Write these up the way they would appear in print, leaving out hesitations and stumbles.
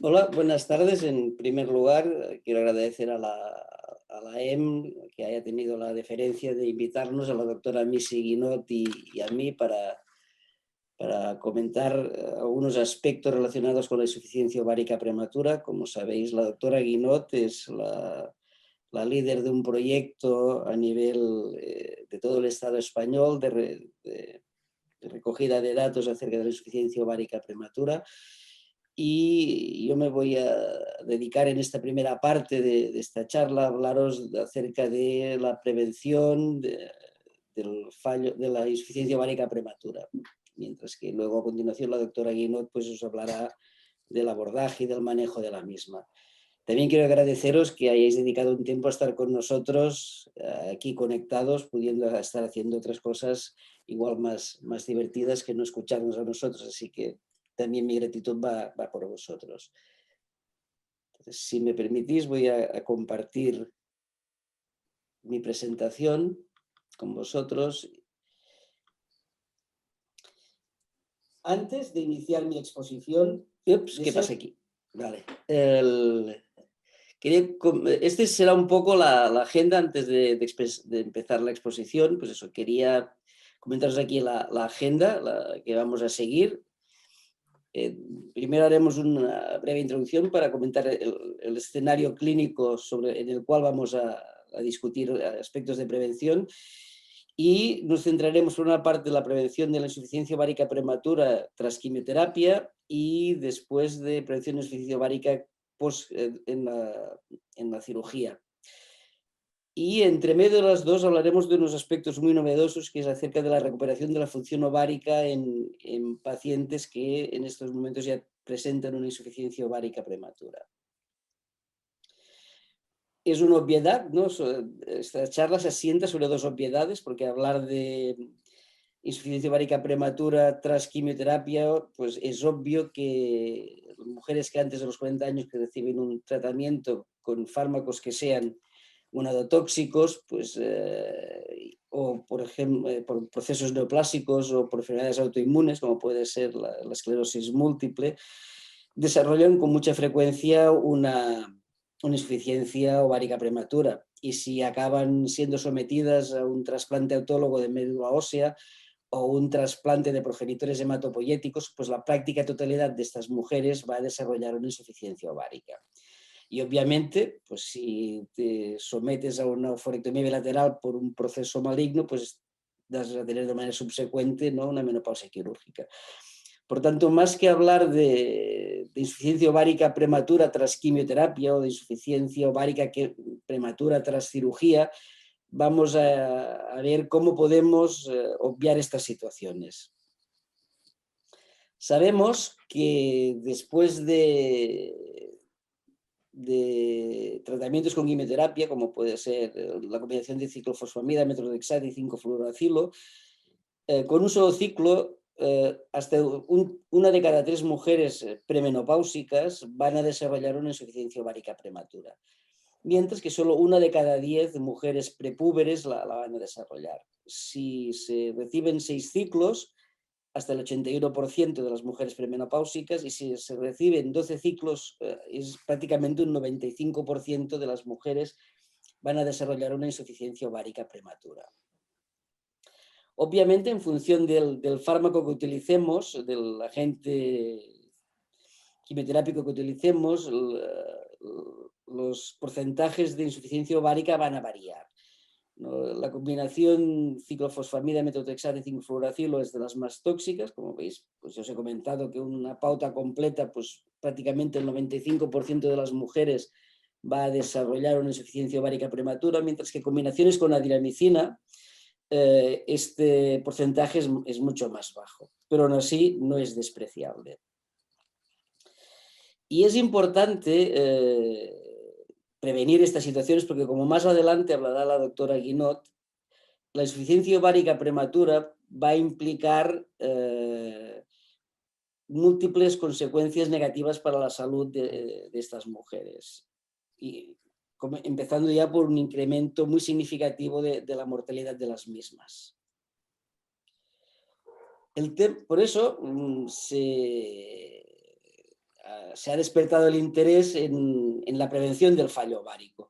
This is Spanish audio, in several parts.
Hola, buenas tardes. En primer lugar, quiero agradecer a la EM que haya tenido la deferencia de invitarnos a la doctora Missy Guinot y a mí para comentar algunos aspectos relacionados con la insuficiencia ovárica prematura. Como sabéis, la doctora Guinot es la líder de un proyecto a nivel de todo el Estado español de recogida de datos acerca de la insuficiencia ovárica prematura. Y yo me voy a dedicar en esta primera parte de esta charla a hablaros acerca de la prevención del fallo, de la insuficiencia ovárica prematura. Mientras que luego a continuación la doctora Guinot pues os hablará del abordaje y del manejo de la misma. También quiero agradeceros que hayáis dedicado un tiempo a estar con nosotros aquí conectados, pudiendo estar haciendo otras cosas igual más divertidas que no escucharnos a nosotros. Así que también mi gratitud va por vosotros. Entonces, si me permitís, voy a compartir mi presentación con vosotros. Antes de iniciar mi exposición... Ups, ¿qué pasa aquí? Vale. Este será un poco la agenda antes de empezar la exposición. Pues eso, quería comentaros aquí la agenda que vamos a seguir. Primero haremos una breve introducción para comentar el escenario clínico en el cual vamos a discutir aspectos de prevención, y nos centraremos por una parte en la prevención de la insuficiencia ovárica prematura tras quimioterapia y después de prevención de insuficiencia ovárica en la cirugía. Y entre medio de las dos hablaremos de unos aspectos muy novedosos, que es acerca de la recuperación de la función ovárica en pacientes que en estos momentos ya presentan una insuficiencia ovárica prematura. Es una obviedad, ¿no? Esta charla se asienta sobre dos obviedades, porque hablar de insuficiencia ovárica prematura tras quimioterapia, pues es obvio que mujeres que antes de los 40 años que reciben un tratamiento con fármacos que sean gonadotóxicos, pues, o por ejemplo, por procesos neoplásicos o por enfermedades autoinmunes, como puede ser la esclerosis múltiple, desarrollan con mucha frecuencia una insuficiencia ovárica prematura. Y si acaban siendo sometidas a un trasplante autólogo de médula ósea o un trasplante de progenitores hematopoyéticos, pues la práctica totalidad de estas mujeres va a desarrollar una insuficiencia ovárica. Y obviamente, pues si te sometes a una oforectomía bilateral por un proceso maligno, pues vas a tener de manera subsecuente, ¿no?, una menopausia quirúrgica. Por tanto, más que hablar de insuficiencia ovárica prematura tras quimioterapia o de insuficiencia ovárica prematura tras cirugía, vamos a ver cómo podemos obviar estas situaciones. Sabemos que después de tratamientos con quimioterapia, como puede ser la combinación de ciclofosfamida, metronidazol y 5-fluoracilo, con un solo ciclo, hasta una de cada 3 mujeres premenopáusicas van a desarrollar una insuficiencia ovárica prematura, mientras que solo una de cada 10 mujeres prepúberes la van a desarrollar. Si se reciben 6 ciclos, hasta el 81% de las mujeres premenopáusicas, y si se reciben 12 ciclos, es prácticamente un 95% de las mujeres van a desarrollar una insuficiencia ovárica prematura. Obviamente, en función del fármaco que utilicemos, del agente quimioterápico que utilicemos, los porcentajes de insuficiencia ovárica van a variar. La combinación ciclofosfamida, metotrexato y 5-fluoracilo es de las más tóxicas, como veis. Pues yo os he comentado que una pauta completa, pues prácticamente el 95% de las mujeres va a desarrollar una insuficiencia ovárica prematura, mientras que combinaciones con adiramicina, este porcentaje es mucho más bajo, pero aún así no es despreciable. Y es importante prevenir estas situaciones porque, como más adelante hablará la doctora Guinot, la insuficiencia ovárica prematura va a implicar múltiples consecuencias negativas para la salud de estas mujeres, y empezando ya por un incremento muy significativo de la mortalidad de las mismas. Por eso se ha despertado el interés en la prevención del fallo ovárico.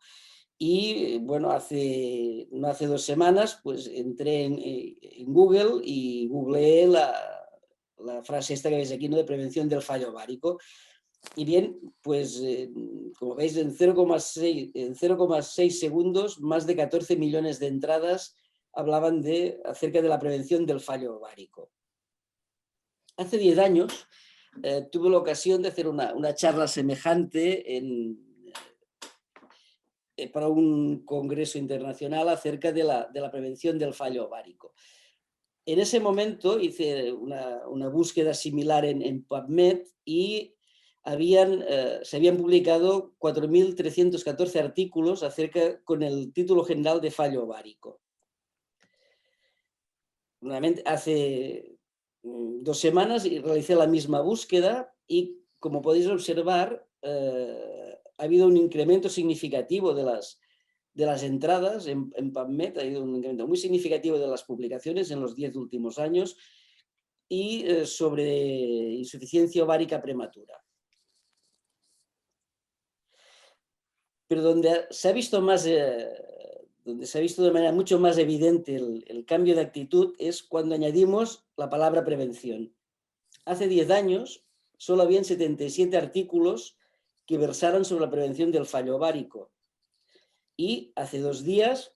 Y bueno, no hace 2 semanas pues entré en Google y googleé la frase esta que veis aquí, ¿no?, de prevención del fallo ovárico. Y bien, pues como veis, en 0,6 segundos, más de 14 millones de entradas hablaban acerca de la prevención del fallo ovárico. Hace 10 años tuve la ocasión de hacer una charla semejante para un congreso internacional acerca de la prevención del fallo ovárico. En ese momento hice una búsqueda similar en PubMed y se habían publicado 4.314 artículos con el título general de fallo ovárico. Nuevamente, hace 2 semanas realicé la misma búsqueda y, como podéis observar, ha habido un incremento significativo de las entradas en PubMed, ha habido un incremento muy significativo de las publicaciones en los 10 últimos años y sobre insuficiencia ovárica prematura. Pero donde se ha visto de manera mucho más evidente el cambio de actitud es cuando añadimos la palabra prevención. Hace 10 años solo habían 77 artículos que versaran sobre la prevención del fallo ovárico. Y hace 2 días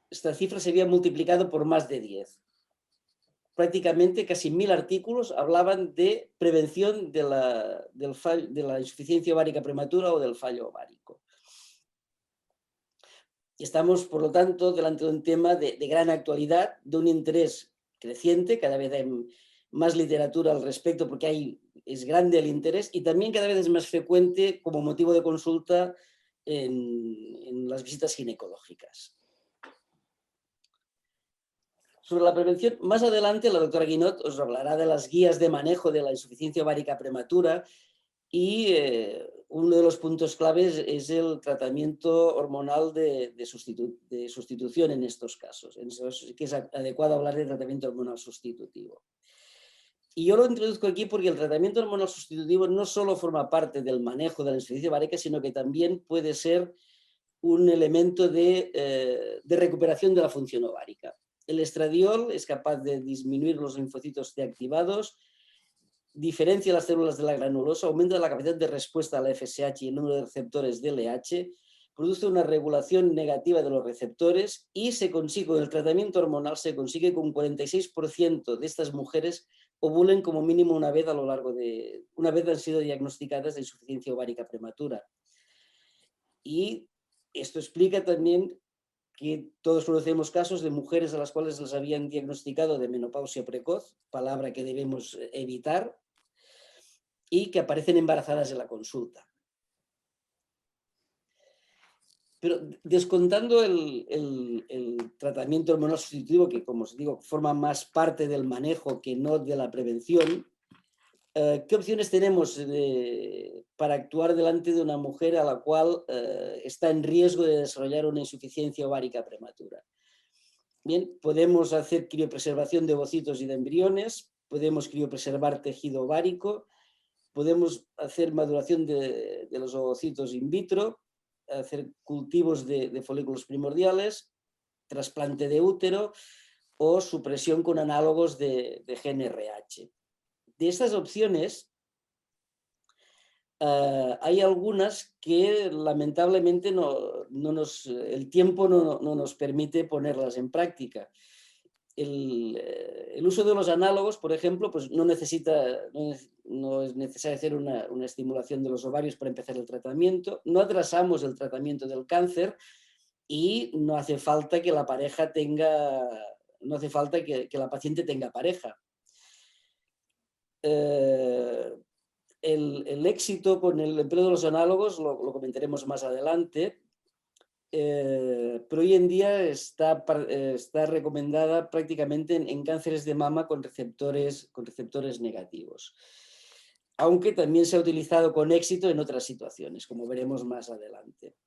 esta cifra se había multiplicado por más de 10. Prácticamente casi 1.000 artículos hablaban de prevención de la insuficiencia ovárica prematura o del fallo ovárico. Y estamos, por lo tanto, delante de un tema de gran actualidad, de un interés creciente, cada vez hay más literatura al respecto porque es grande el interés y también cada vez es más frecuente como motivo de consulta en las visitas ginecológicas. Sobre la prevención, más adelante la doctora Guinot os hablará de las guías de manejo de la insuficiencia ovárica prematura y uno de los puntos claves es el tratamiento hormonal de sustitución en estos casos. En eso sí que es adecuado hablar de tratamiento hormonal sustitutivo. Y yo lo introduzco aquí porque el tratamiento hormonal sustitutivo no solo forma parte del manejo de la insuficiencia ovárica, sino que también puede ser un elemento de recuperación de la función ovárica. El estradiol es capaz de disminuir los linfocitos T activados, diferencia las células de la granulosa, aumenta la capacidad de respuesta a la FSH y el número de receptores de LH, produce una regulación negativa de los receptores y con el tratamiento hormonal se consigue que un 46% de estas mujeres ovulen como mínimo una vez han sido diagnosticadas de insuficiencia ovárica prematura. Y esto explica también que todos conocemos casos de mujeres a las cuales les habían diagnosticado de menopausia precoz, palabra que debemos evitar, y que aparecen embarazadas en la consulta. Pero descontando el tratamiento hormonal sustitutivo, que como os digo, forma más parte del manejo que no de la prevención, ¿qué opciones tenemos para actuar delante de una mujer a la cual está en riesgo de desarrollar una insuficiencia ovárica prematura? Bien, podemos hacer criopreservación de ovocitos y de embriones, podemos criopreservar tejido ovárico, podemos hacer maduración de los ovocitos in vitro, hacer cultivos de folículos primordiales, trasplante de útero o supresión con análogos de GnRH. De estas opciones, hay algunas que lamentablemente el tiempo no nos permite ponerlas en práctica. El uso de los análogos, por ejemplo, pues no es necesario hacer una estimulación de los ovarios para empezar el tratamiento, no atrasamos el tratamiento del cáncer y no hace falta que la paciente tenga pareja. El éxito con el empleo de los análogos lo comentaremos más adelante, pero hoy en día está recomendada prácticamente en cánceres de mama con receptores negativos, aunque también se ha utilizado con éxito en otras situaciones, como veremos más adelante.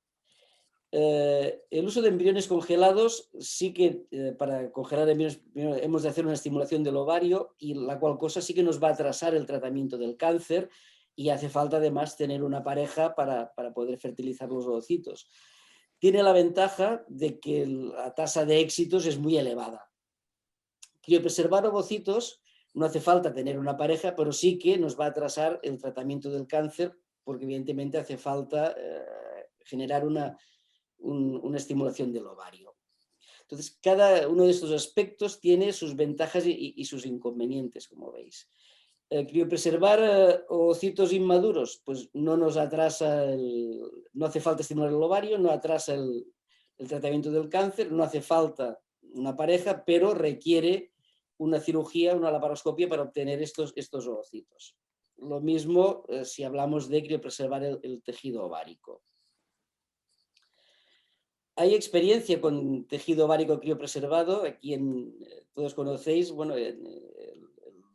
El uso de embriones congelados, sí que para congelar embriones primero hemos de hacer una estimulación del ovario y la cual cosa sí que nos va a atrasar el tratamiento del cáncer y hace falta además tener una pareja para poder fertilizar los ovocitos. Tiene la ventaja de que la tasa de éxitos es muy elevada. Criopreservar ovocitos no hace falta tener una pareja, pero sí que nos va a atrasar el tratamiento del cáncer, porque evidentemente hace falta generar una estimulación del ovario. Entonces, cada uno de estos aspectos tiene sus ventajas y sus inconvenientes, como veis. Criopreservar ovocitos inmaduros, pues no nos atrasa, no hace falta estimular el ovario, no atrasa el tratamiento del cáncer, no hace falta una pareja, pero requiere una cirugía, una laparoscopia para obtener estos ovocitos. Lo mismo si hablamos de criopreservar el tejido ovárico. Hay experiencia con tejido ovárico criopreservado, aquí todos conocéis, bueno, el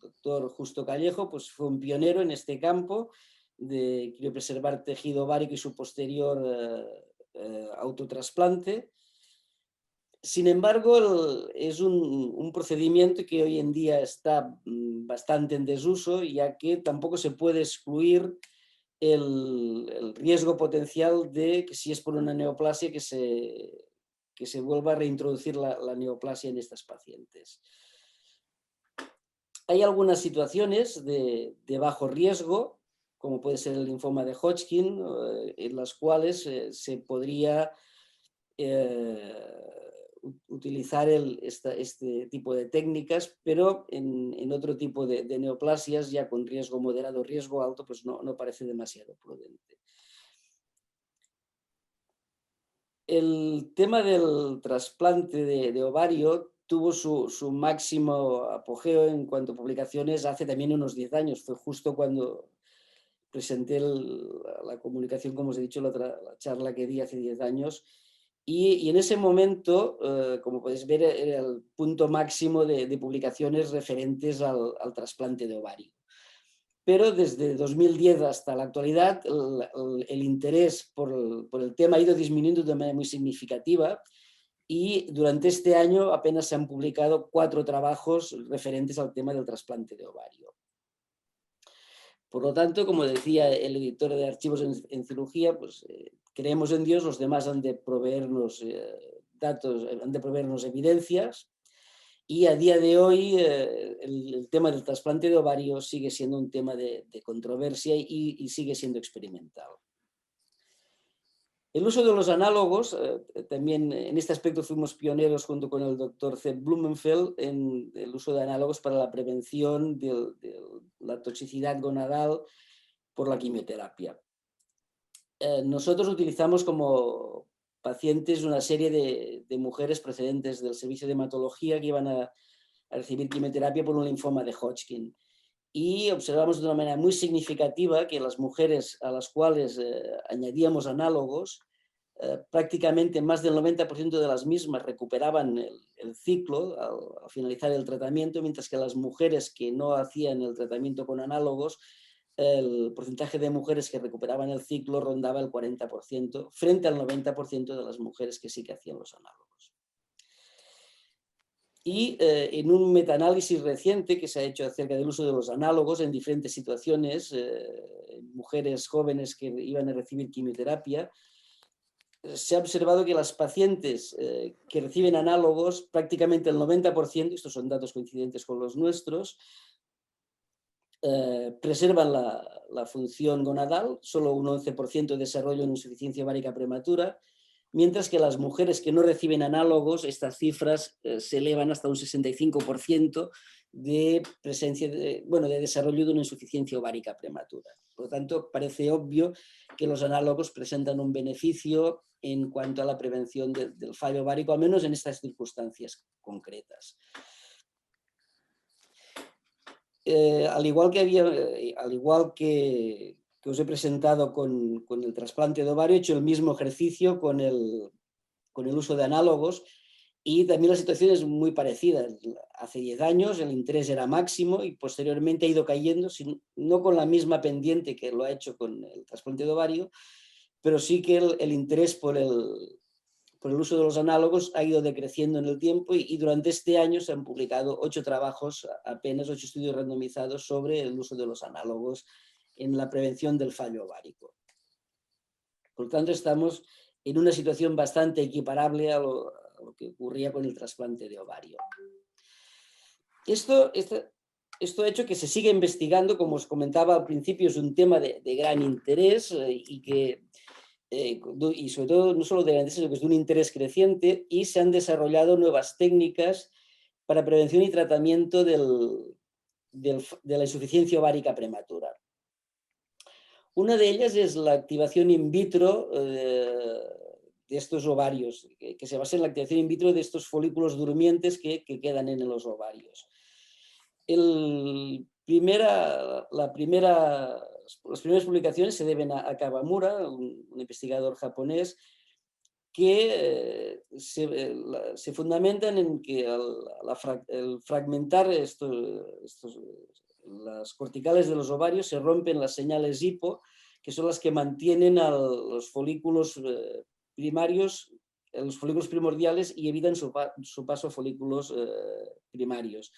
doctor Justo Callejo pues fue un pionero en este campo de criopreservar tejido ovárico y su posterior autotrasplante. Sin embargo, es un procedimiento que hoy en día está bastante en desuso, ya que tampoco se puede excluir el riesgo potencial de que si es por una neoplasia que se vuelva a reintroducir la neoplasia en estas pacientes. Hay algunas situaciones de bajo riesgo, como puede ser el linfoma de Hodgkin, en las cuales se podría utilizar este tipo de técnicas, pero en otro tipo de neoplasias, ya con riesgo moderado o riesgo alto, pues no parece demasiado prudente. El tema del trasplante de ovario tuvo su máximo apogeo en cuanto a publicaciones hace también unos 10 años. Fue justo cuando presenté la comunicación, como os he dicho, la charla que di hace 10 años. Y en ese momento, como podéis ver, era el punto máximo de publicaciones referentes al trasplante de ovario. Pero desde 2010 hasta la actualidad el interés por el tema ha ido disminuyendo de manera muy significativa y durante este año apenas se han publicado 4 trabajos referentes al tema del trasplante de ovario. Por lo tanto, como decía el editor de archivos en cirugía, pues creemos en Dios, los demás han de proveernos datos, han de proveernos evidencias. Y a día de hoy el tema del trasplante de ovario sigue siendo un tema de controversia y sigue siendo experimental. El uso de los análogos, también en este aspecto fuimos pioneros junto con el doctor Seth Blumenfeld en el uso de análogos para la prevención de la toxicidad gonadal por la quimioterapia. Nosotros utilizamos como pacientes una serie de mujeres procedentes del servicio de hematología que iban a recibir quimioterapia por un linfoma de Hodgkin. Y observamos de una manera muy significativa que las mujeres a las cuales añadíamos análogos, prácticamente más del 90% de las mismas recuperaban el ciclo al finalizar el tratamiento, mientras que las mujeres que no hacían el tratamiento con análogos, el porcentaje de mujeres que recuperaban el ciclo rondaba el 40%, frente al 90% de las mujeres que sí que hacían los análogos. Y en un metaanálisis reciente que se ha hecho acerca del uso de los análogos en diferentes situaciones, mujeres jóvenes que iban a recibir quimioterapia, se ha observado que las pacientes que reciben análogos, prácticamente el 90%, estos son datos coincidentes con los nuestros, preservan la función gonadal, solo un 11% de desarrollo en insuficiencia ovárica prematura, mientras que las mujeres que no reciben análogos, estas cifras se elevan hasta un 65% de presencia, de desarrollo de una insuficiencia ovárica prematura. Por lo tanto, parece obvio que los análogos presentan un beneficio en cuanto a la prevención del fallo ovárico, al menos en estas circunstancias concretas. Al igual que os he presentado con el trasplante de ovario, he hecho el mismo ejercicio con el uso de análogos y también la situación es muy parecida. Hace 10 años el interés era máximo y posteriormente ha ido cayendo, no con la misma pendiente que lo ha hecho con el trasplante de ovario, pero sí que el interés por el uso de los análogos ha ido decreciendo en el tiempo y durante este año se han publicado 8 trabajos, apenas 8 estudios randomizados sobre el uso de los análogos en la prevención del fallo ovárico. Por lo tanto, estamos en una situación bastante equiparable a lo que ocurría con el trasplante de ovario. Esto ha hecho que se siga investigando, como os comentaba al principio, es un tema de gran interés y sobre todo no solo de gran interés, sino que es de un interés creciente, y se han desarrollado nuevas técnicas para prevención y tratamiento de la insuficiencia ovárica prematura. Una de ellas es la activación in vitro de estos ovarios, que se basa en la activación in vitro de estos folículos durmientes que quedan en los ovarios. Las primeras publicaciones se deben a Kawamura, un investigador japonés, que se fundamentan en que al fragmentar las corticales de los ovarios se rompen las señales hipo, que son las que mantienen a los folículos primarios, los folículos primordiales, y evitan su paso a folículos primarios,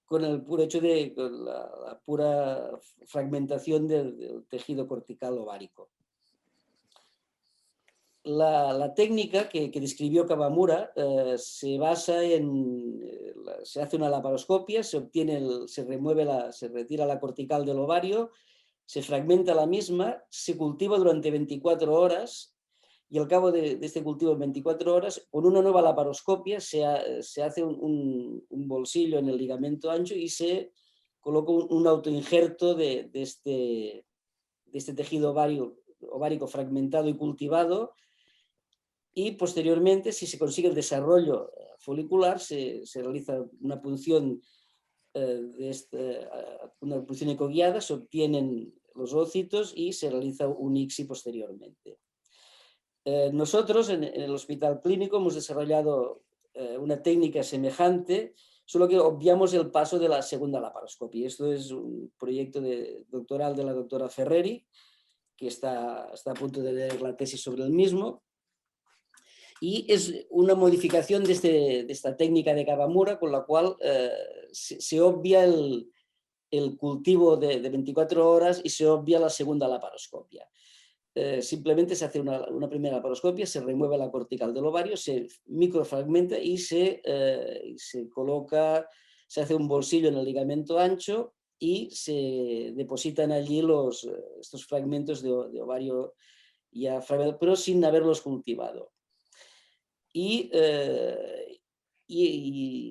con el puro hecho de la pura fragmentación del tejido cortical ovárico. La técnica que describió Kawamura se basa en, se hace una laparoscopia, se retira la cortical del ovario, se fragmenta la misma, se cultiva durante 24 horas y al cabo de este cultivo en 24 horas, con una nueva laparoscopia se hace un bolsillo en el ligamento ancho y se coloca un autoinjerto de este tejido ovárico fragmentado y cultivado. Y posteriormente, si se consigue el desarrollo folicular, se realiza una punción, una punción ecoguiada, se obtienen los ovocitos y se realiza un ICSI posteriormente. Nosotros en el Hospital Clínico hemos desarrollado una técnica semejante, solo que obviamos el paso de la segunda laparoscopia. Esto es un proyecto doctoral de la doctora Ferreri, que está a punto de leer la tesis sobre el mismo. Y es una modificación de esta técnica de Kawamura, con la cual se obvia el cultivo de 24 horas y se obvia la segunda laparoscopia. Simplemente se hace una primera laparoscopia, se remueve la cortical del ovario, se microfragmenta y se coloca, se hace un bolsillo en el ligamento ancho y se depositan allí estos fragmentos de ovario ya fragmentados, pero sin haberlos cultivado. Y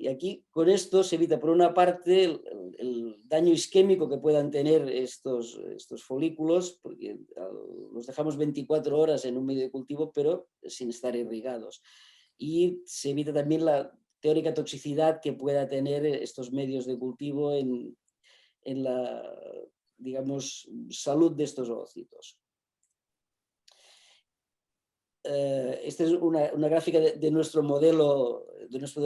aquí con esto se evita por una parte el daño isquémico que puedan tener estos folículos, porque los dejamos 24 horas en un medio de cultivo pero sin estar irrigados, y se evita también la teórica toxicidad que pueda tener estos medios de cultivo en la, digamos, salud de estos ovocitos. Esta es una gráfica de nuestro modelo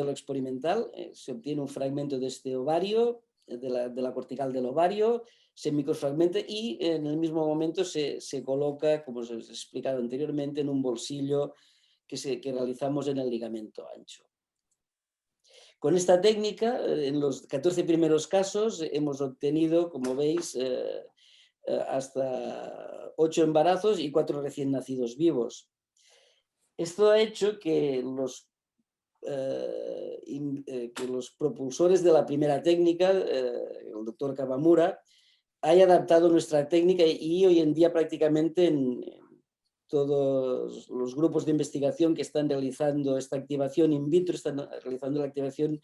experimental. Se obtiene un fragmento de este ovario, de la cortical del ovario, se microfragmenta y en el mismo momento se coloca, como os he explicado anteriormente, en un bolsillo que realizamos en el ligamento ancho. Con esta técnica, en los 14 primeros casos, hemos obtenido, como veis, hasta 8 embarazos y 4 recién nacidos vivos. Esto ha hecho que los propulsores de la primera técnica, el doctor Kawamura, haya adaptado nuestra técnica y hoy en día prácticamente en todos los grupos de investigación que están realizando esta activación in vitro, están realizando la activación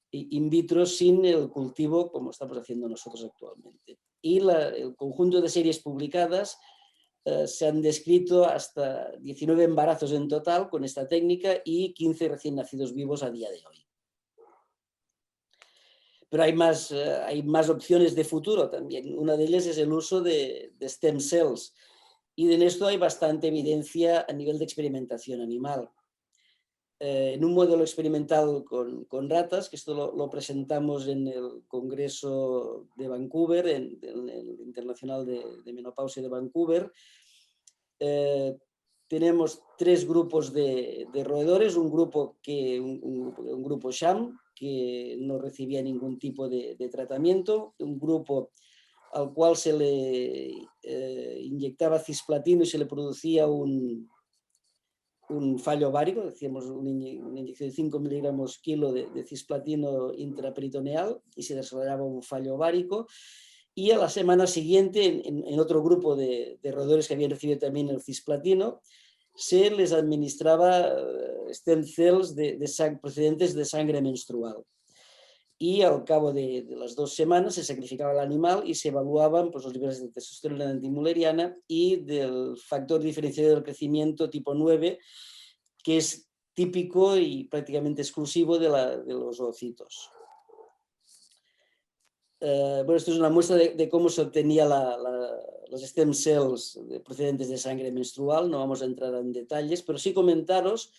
in vitro sin el cultivo como estamos haciendo nosotros actualmente. Y el conjunto de series publicadas se han descrito hasta 19 embarazos en total con esta técnica y 15 recién nacidos vivos a día de hoy. Pero hay más opciones de futuro también. Una de ellas es el uso de stem cells y en esto hay bastante evidencia a nivel de experimentación animal. En un modelo experimental con ratas, que esto lo presentamos en el Congreso de Vancouver, en el Internacional de Menopausia de Vancouver, tenemos 3 grupos de roedores, un grupo sham, que no recibía ningún tipo de tratamiento, un grupo al cual se le inyectaba cisplatino y se le producía un fallo ovárico, decíamos una inyección de 5 miligramos kilo de cisplatino intraperitoneal y se desarrollaba un fallo ovárico. Y a la semana siguiente, en otro grupo de roedores que habían recibido también el cisplatino, se les administraba stem cells procedentes de sangre menstrual. Y al cabo de las 2 semanas se sacrificaba el animal y se evaluaban pues, los niveles de testosterona antimuleriana y del factor diferenciador del crecimiento tipo 9, que es típico y prácticamente exclusivo de los oocitos. Bueno, esto es una muestra de cómo se obtenía los stem cells procedentes de sangre menstrual. No vamos a entrar en detalles, pero sí comentaros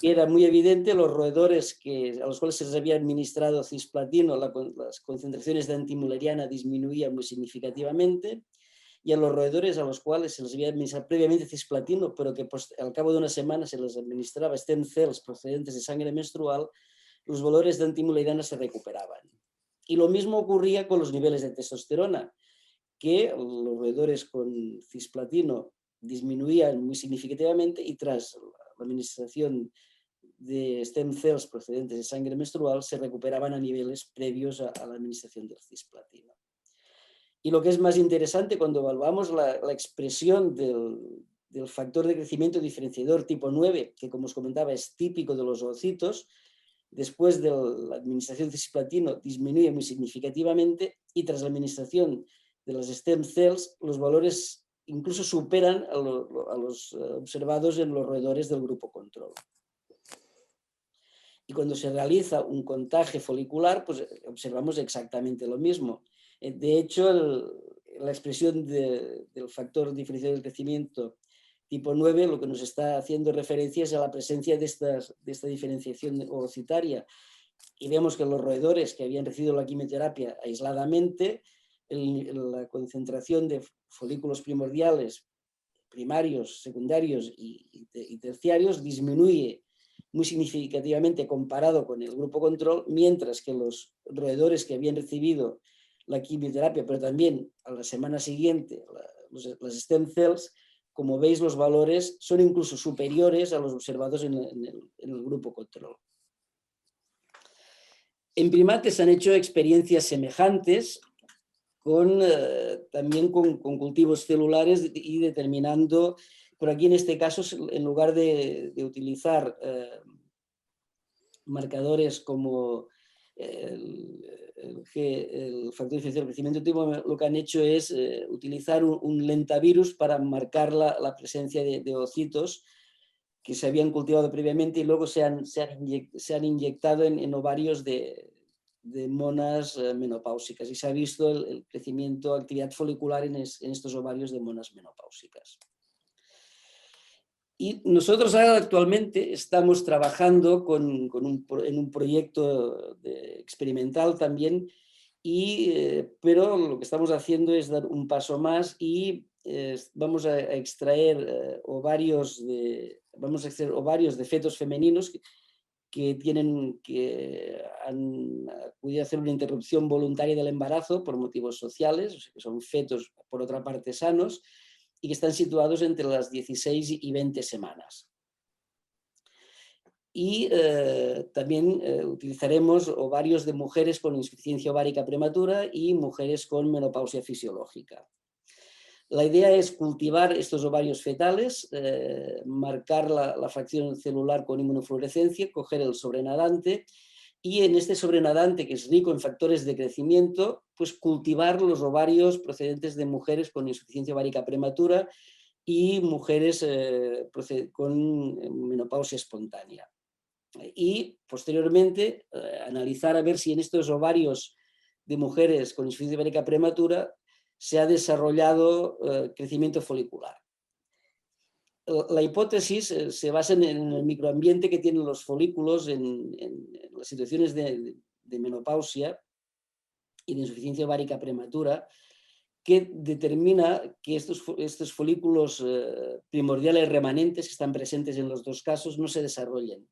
que era muy evidente los roedores a los cuales se les había administrado cisplatino, las concentraciones de antimuleriana disminuían muy significativamente, y a los roedores a los cuales se les había administrado previamente cisplatino, pero que al cabo de una semana se les administraba stem cells procedentes de sangre menstrual, los valores de antimuleriana se recuperaban. Y lo mismo ocurría con los niveles de testosterona, que los roedores con cisplatino disminuían muy significativamente y tras la administración de stem cells procedentes de sangre menstrual se recuperaban a niveles previos a la administración del cisplatino. Y lo que es más interesante, cuando evaluamos la expresión del factor de crecimiento diferenciador tipo 9, que como os comentaba es típico de los oocitos, después de la administración de cisplatino disminuye muy significativamente y tras la administración de las stem cells los valores incluso superan a los observados en los roedores del grupo control. Y cuando se realiza un contaje folicular, pues observamos exactamente lo mismo. De hecho, la expresión del factor diferenciador del crecimiento tipo 9 lo que nos está haciendo referencia es a la presencia de esta diferenciación oocitaria. Y vemos que los roedores que habían recibido la quimioterapia aisladamente, la concentración de folículos primordiales, primarios, secundarios y terciarios disminuye muy significativamente comparado con el grupo control, mientras que los roedores que habían recibido la quimioterapia, pero también a la semana siguiente las stem cells, como veis los valores son incluso superiores a los observados en el grupo control. En primates se han hecho experiencias semejantes también con cultivos celulares y determinando, por aquí en este caso, en lugar de utilizar marcadores como el factor diferencial de crecimiento tipo, lo que han hecho es utilizar un lentavirus para marcar la presencia de oocitos que se habían cultivado previamente y luego se han inyectado en ovarios de monas menopáusicas, y se ha visto el crecimiento, actividad folicular en estos ovarios de monas menopáusicas. Y nosotros ahora actualmente estamos trabajando en un proyecto experimental también, pero lo que estamos haciendo es dar un paso más y vamos a extraer ovarios de fetos femeninos que han acudido a hacer una interrupción voluntaria del embarazo por motivos sociales, o sea, que son fetos por otra parte sanos y que están situados entre las 16 y 20 semanas. Y también utilizaremos ovarios de mujeres con insuficiencia ovárica prematura y mujeres con menopausia fisiológica. La idea es cultivar estos ovarios fetales, marcar la fracción celular con inmunofluorescencia, coger el sobrenadante y en este sobrenadante, que es rico en factores de crecimiento, pues cultivar los ovarios procedentes de mujeres con insuficiencia ovárica prematura y mujeres con menopausia espontánea. Y posteriormente analizar a ver si en estos ovarios de mujeres con insuficiencia ovárica prematura se ha desarrollado crecimiento folicular. La hipótesis se basa en el microambiente que tienen los folículos en las situaciones de menopausia y de insuficiencia ovárica prematura, que determina que estos folículos primordiales remanentes que están presentes en los dos casos no se desarrollen.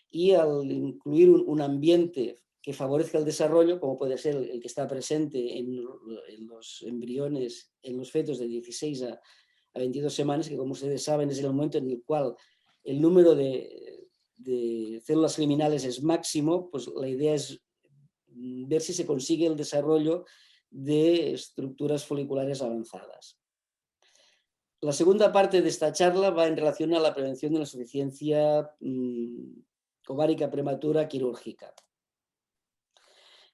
Y al incluir un ambiente que favorezca el desarrollo, como puede ser el que está presente en los embriones, en los fetos de 16 a 22 semanas, que como ustedes saben es el momento en el cual el número de células liminales es máximo, pues la idea es ver si se consigue el desarrollo de estructuras foliculares avanzadas. La segunda parte de esta charla va en relación a la prevención de la insuficiencia ovárica prematura quirúrgica.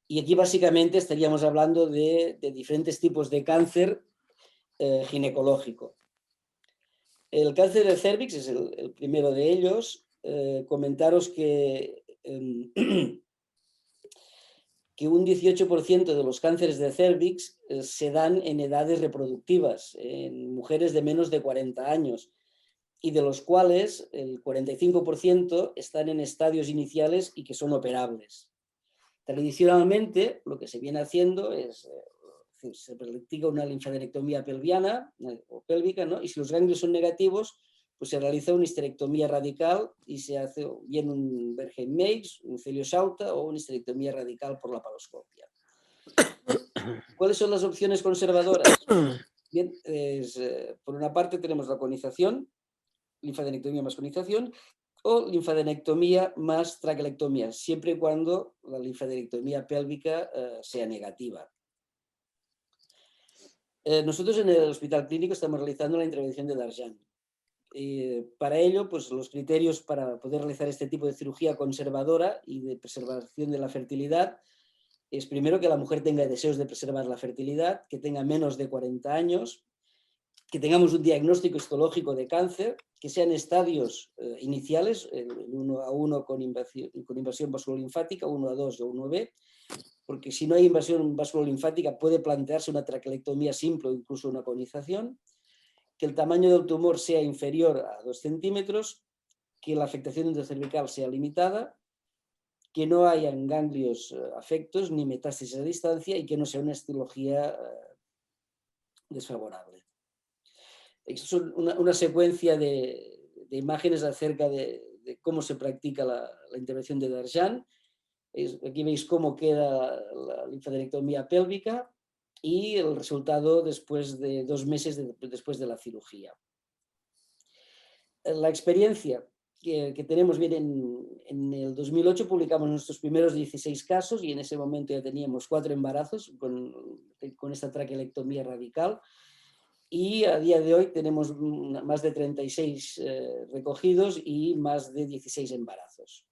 Y aquí básicamente estaríamos hablando de diferentes tipos de cáncer ginecológico. El cáncer de cérvix es el primero de ellos. Comentaros que un 18% de los cánceres de cérvix se dan en edades reproductivas, en mujeres de menos de 40 años, y de los cuales el 45% están en estadios iniciales y que son operables. Tradicionalmente, lo que se viene haciendo es, se practica una linfadenectomía pelviana o pélvica, ¿no? Y si los ganglios son negativos, pues se realiza una histerectomía radical y se hace bien un Bergheim-Meix, un Celio-Shauta o una histerectomía radical por la paroscopia. ¿Cuáles son las opciones conservadoras? Bien, por una parte tenemos la conización, linfadenectomía más conización, o linfadenectomía más traquelectomía, siempre y cuando la linfadenectomía pélvica sea negativa. Nosotros en el Hospital Clínico estamos realizando la intervención de Darjan. Para ello, pues los criterios para poder realizar este tipo de cirugía conservadora y de preservación de la fertilidad es primero que la mujer tenga deseos de preservar la fertilidad, que tenga menos de 40 años, que tengamos un diagnóstico histológico de cáncer, que sean estadios iniciales, el 1A1 con invasión vasculolinfática, 1A2 o 1B, porque si no hay invasión vasculolinfática puede plantearse una traquelectomía simple o incluso una conización, que el tamaño del tumor sea inferior a 2 centímetros, que la afectación endocervical sea limitada, que no hayan ganglios afectos ni metástasis a distancia y que no sea una histología desfavorable. Es una secuencia de imágenes acerca de cómo se practica la intervención de Darjan. Aquí veis cómo queda la linfadenectomía pélvica y el resultado después de 2 meses después de la cirugía. La experiencia que tenemos bien en el 2008 publicamos nuestros primeros 16 casos y en ese momento ya teníamos 4 embarazos con esta traquelectomía radical. Y a día de hoy tenemos más de 36 recogidos y más de 16 embarazos.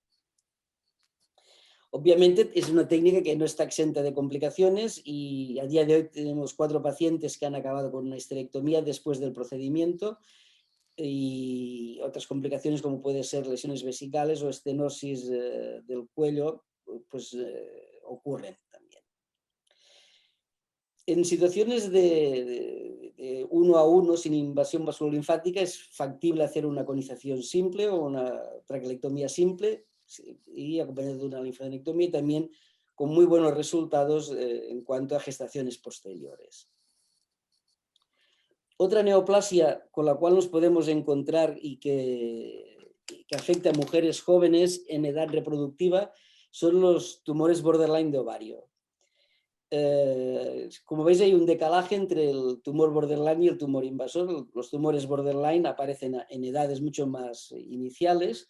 Obviamente es una técnica que no está exenta de complicaciones y a día de hoy tenemos 4 pacientes que han acabado con una histerectomía después del procedimiento y otras complicaciones como pueden ser lesiones vesicales o estenosis del cuello, pues ocurren también. En situaciones de 1A1 sin invasión vasculolinfática es factible hacer una conización simple o una traquelectomía simple y acompañado de una linfadenectomía y también con muy buenos resultados en cuanto a gestaciones posteriores. Otra neoplasia con la cual nos podemos encontrar y que afecta a mujeres jóvenes en edad reproductiva son los tumores borderline de ovario. Como veis hay un decalaje entre el tumor borderline y el tumor invasor. Los tumores borderline aparecen en edades mucho más iniciales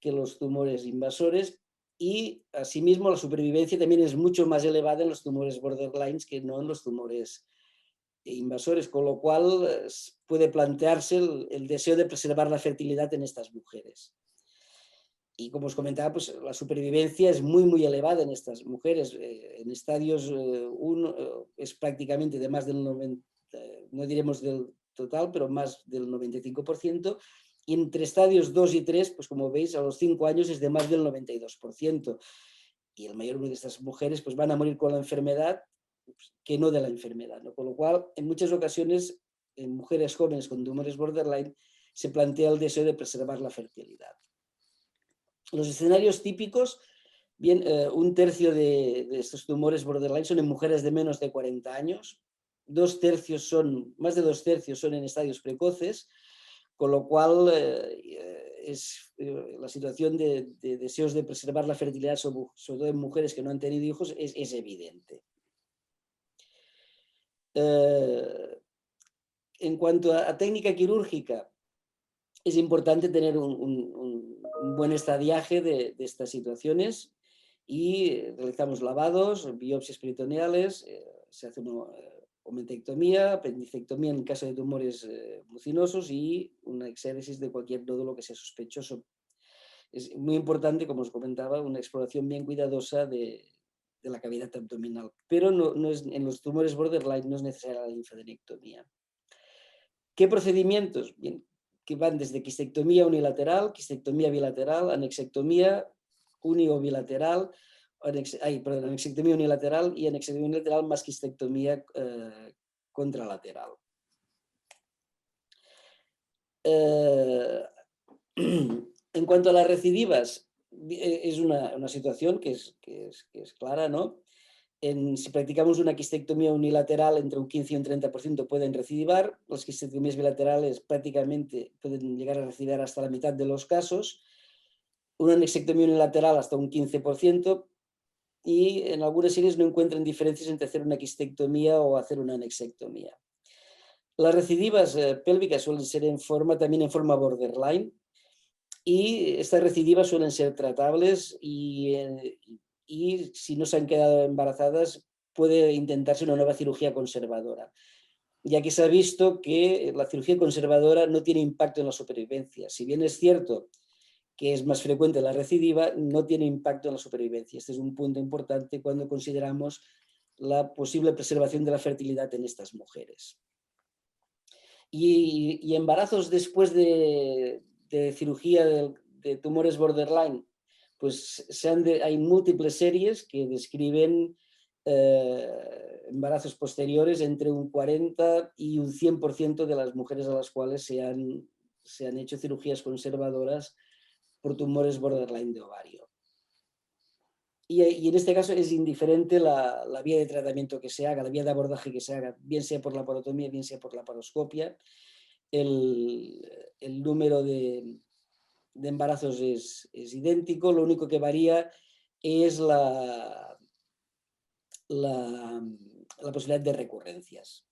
que los tumores invasores y asimismo la supervivencia también es mucho más elevada en los tumores borderline que no en los tumores invasores, con lo cual puede plantearse el deseo de preservar la fertilidad en estas mujeres. Y como os comentaba, pues la supervivencia es muy elevada en estas mujeres. En estadios 1 es prácticamente de más del 90%, no diremos del total, pero más del 95%. Y entre estadios 2 y 3, pues como veis, a los 5 años es de más del 92%. Y el mayor número de estas mujeres pues van a morir con la enfermedad que no de la enfermedad, ¿no? Con lo cual, en muchas ocasiones, en mujeres jóvenes con tumores borderline, se plantea el deseo de preservar la fertilidad. Los escenarios típicos, bien, un tercio de estos tumores borderline son en mujeres de menos de 40 años, más de 2 tercios son en estadios precoces, con lo cual la situación de deseos de preservar la fertilidad, sobre todo en mujeres que no han tenido hijos, es evidente. En cuanto a técnica quirúrgica, es importante tener un buen estadiaje de estas situaciones y realizamos lavados, biopsias peritoneales, se hace una omentectomía, apendicectomía en caso de tumores mucinosos y una exéresis de cualquier nódulo que sea sospechoso. Es muy importante, como os comentaba, una exploración bien cuidadosa de la cavidad abdominal, pero en los tumores borderline no es necesaria la linfadenectomía. ¿Qué procedimientos? Bien, que van desde quistectomía unilateral, quistectomía bilateral, anexectomía unio-bilateral, anexectomía unilateral y anexectomía unilateral más quistectomía contralateral. En cuanto a las recidivas, es una situación que es clara, ¿no? Si practicamos una quistectomía unilateral, entre un 15 y un 30% pueden recidivar. Las quistectomías bilaterales prácticamente pueden llegar a recidivar hasta la mitad de los casos. Una anexectomía unilateral hasta un 15%. Y en algunas series no encuentran diferencias entre hacer una quistectomía o hacer una anexectomía. Las recidivas pélvicas suelen ser también en forma borderline. Y estas recidivas suelen ser tratables y si no se han quedado embarazadas puede intentarse una nueva cirugía conservadora, ya que se ha visto que la cirugía conservadora no tiene impacto en la supervivencia. Si bien es cierto que es más frecuente la recidiva, no tiene impacto en la supervivencia. Este es un punto importante cuando consideramos la posible preservación de la fertilidad en estas mujeres. Y embarazos después de cirugía de tumores borderline, pues hay múltiples series que describen embarazos posteriores entre un 40 y un 100% de las mujeres a las cuales se han hecho cirugías conservadoras por tumores borderline de ovario. Y en este caso es indiferente la vía de tratamiento que se haga, la vía de abordaje que se haga, bien sea por la laparotomía, bien sea por la laparoscopia. El número de embarazos es idéntico, lo único que varía es la posibilidad de recurrencias.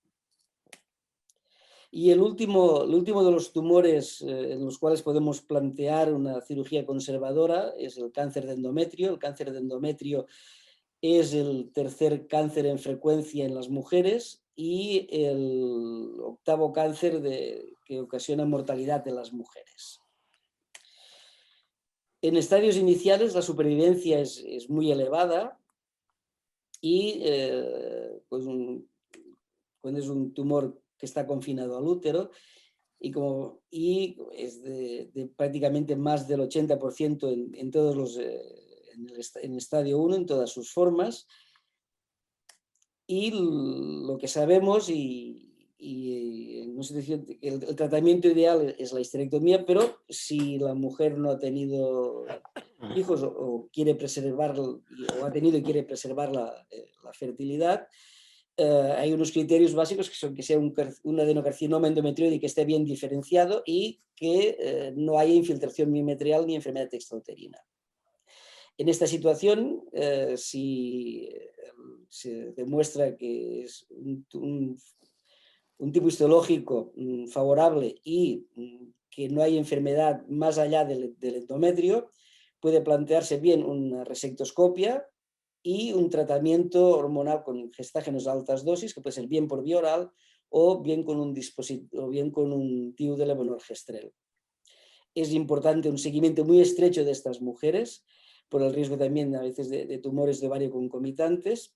Y el último de los tumores en los cuales podemos plantear una cirugía conservadora es el cáncer de endometrio. El cáncer de endometrio es el tercer cáncer en frecuencia en las mujeres y el octavo cáncer que ocasiona mortalidad en las mujeres. En estadios iniciales la supervivencia es muy elevada y pues cuando es un tumor que está confinado al útero y es de prácticamente más del 80% en todos en el estadio 1, en todas sus formas. Y lo que sabemos el tratamiento ideal es la histerectomía, pero si la mujer no ha tenido hijos o quiere preservar, o ha tenido y quiere preservar la fertilidad, hay unos criterios básicos que son que sea un adenocarcinoma endometrioide que esté bien diferenciado y que no haya infiltración miometrial ni enfermedad extrauterina. En esta situación, si se demuestra que es un tipo histológico favorable y que no hay enfermedad más allá del endometrio, puede plantearse bien una resectoscopia y un tratamiento hormonal con gestágenos a altas dosis, que puede ser bien por vía oral o bien con un DIU de levonorgestrel. Es importante un seguimiento muy estrecho de estas mujeres, por el riesgo también a veces de tumores de ovario concomitantes,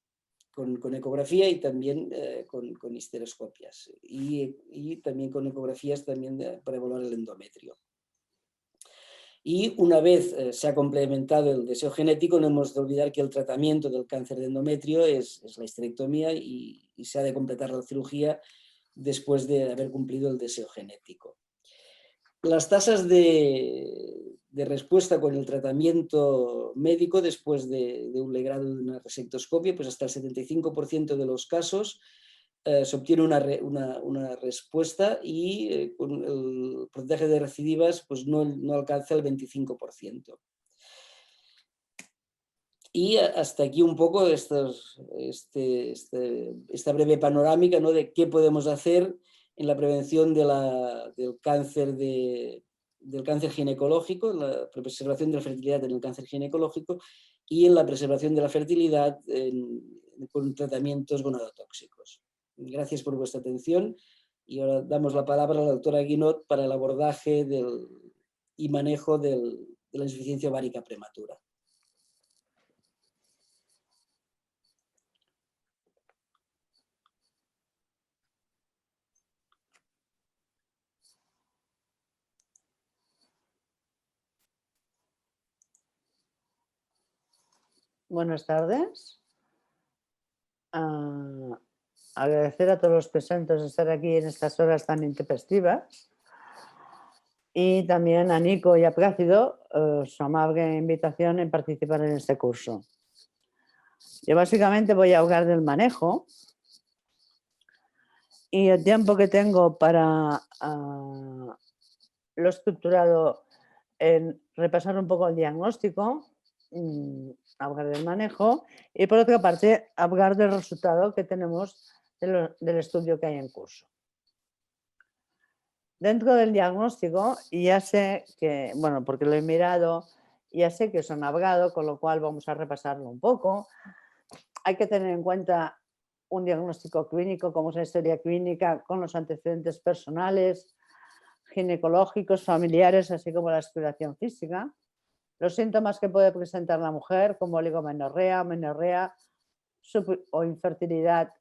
con ecografía y también con histeroscopias y también con ecografías también para evaluar el endometrio. Y una vez se ha complementado el deseo genético, no hemos de olvidar que el tratamiento del cáncer de endometrio es la histerectomía y se ha de completar la cirugía después de haber cumplido el deseo genético. Las tasas de respuesta con el tratamiento médico después de un legrado de una resectoscopia, pues hasta el 75% de los casos se obtiene una respuesta y con el porcentaje de recidivas pues no alcanza el 25%. Y hasta aquí un poco esta breve panorámica, ¿no?, de qué podemos hacer en la prevención del cáncer ginecológico, en la preservación de la fertilidad en el cáncer ginecológico y en la preservación de la fertilidad con tratamientos gonadotóxicos. Gracias por vuestra atención y ahora damos la palabra a la doctora Guinot para el abordaje y manejo de la insuficiencia ovárica prematura. Buenas tardes. Agradecer a todos los presentes de estar aquí en estas horas tan intempestivas y también a Nico y a Plácido su amable invitación en participar en este curso. Yo básicamente voy a hablar del manejo y el tiempo que tengo para lo estructurado en repasar un poco el diagnóstico, hablar del manejo y por otra parte hablar del resultado que tenemos del estudio que hay en curso. Dentro del diagnóstico ya sé que, bueno, porque lo he mirado, ya sé que os han hablado, con lo cual vamos a repasarlo un poco. Hay que tener en cuenta un diagnóstico clínico, como es la historia clínica, con los antecedentes personales, ginecológicos, familiares, así como la exploración física. Los síntomas que puede presentar la mujer, como oligomenorrea, menorrea o infertilidad,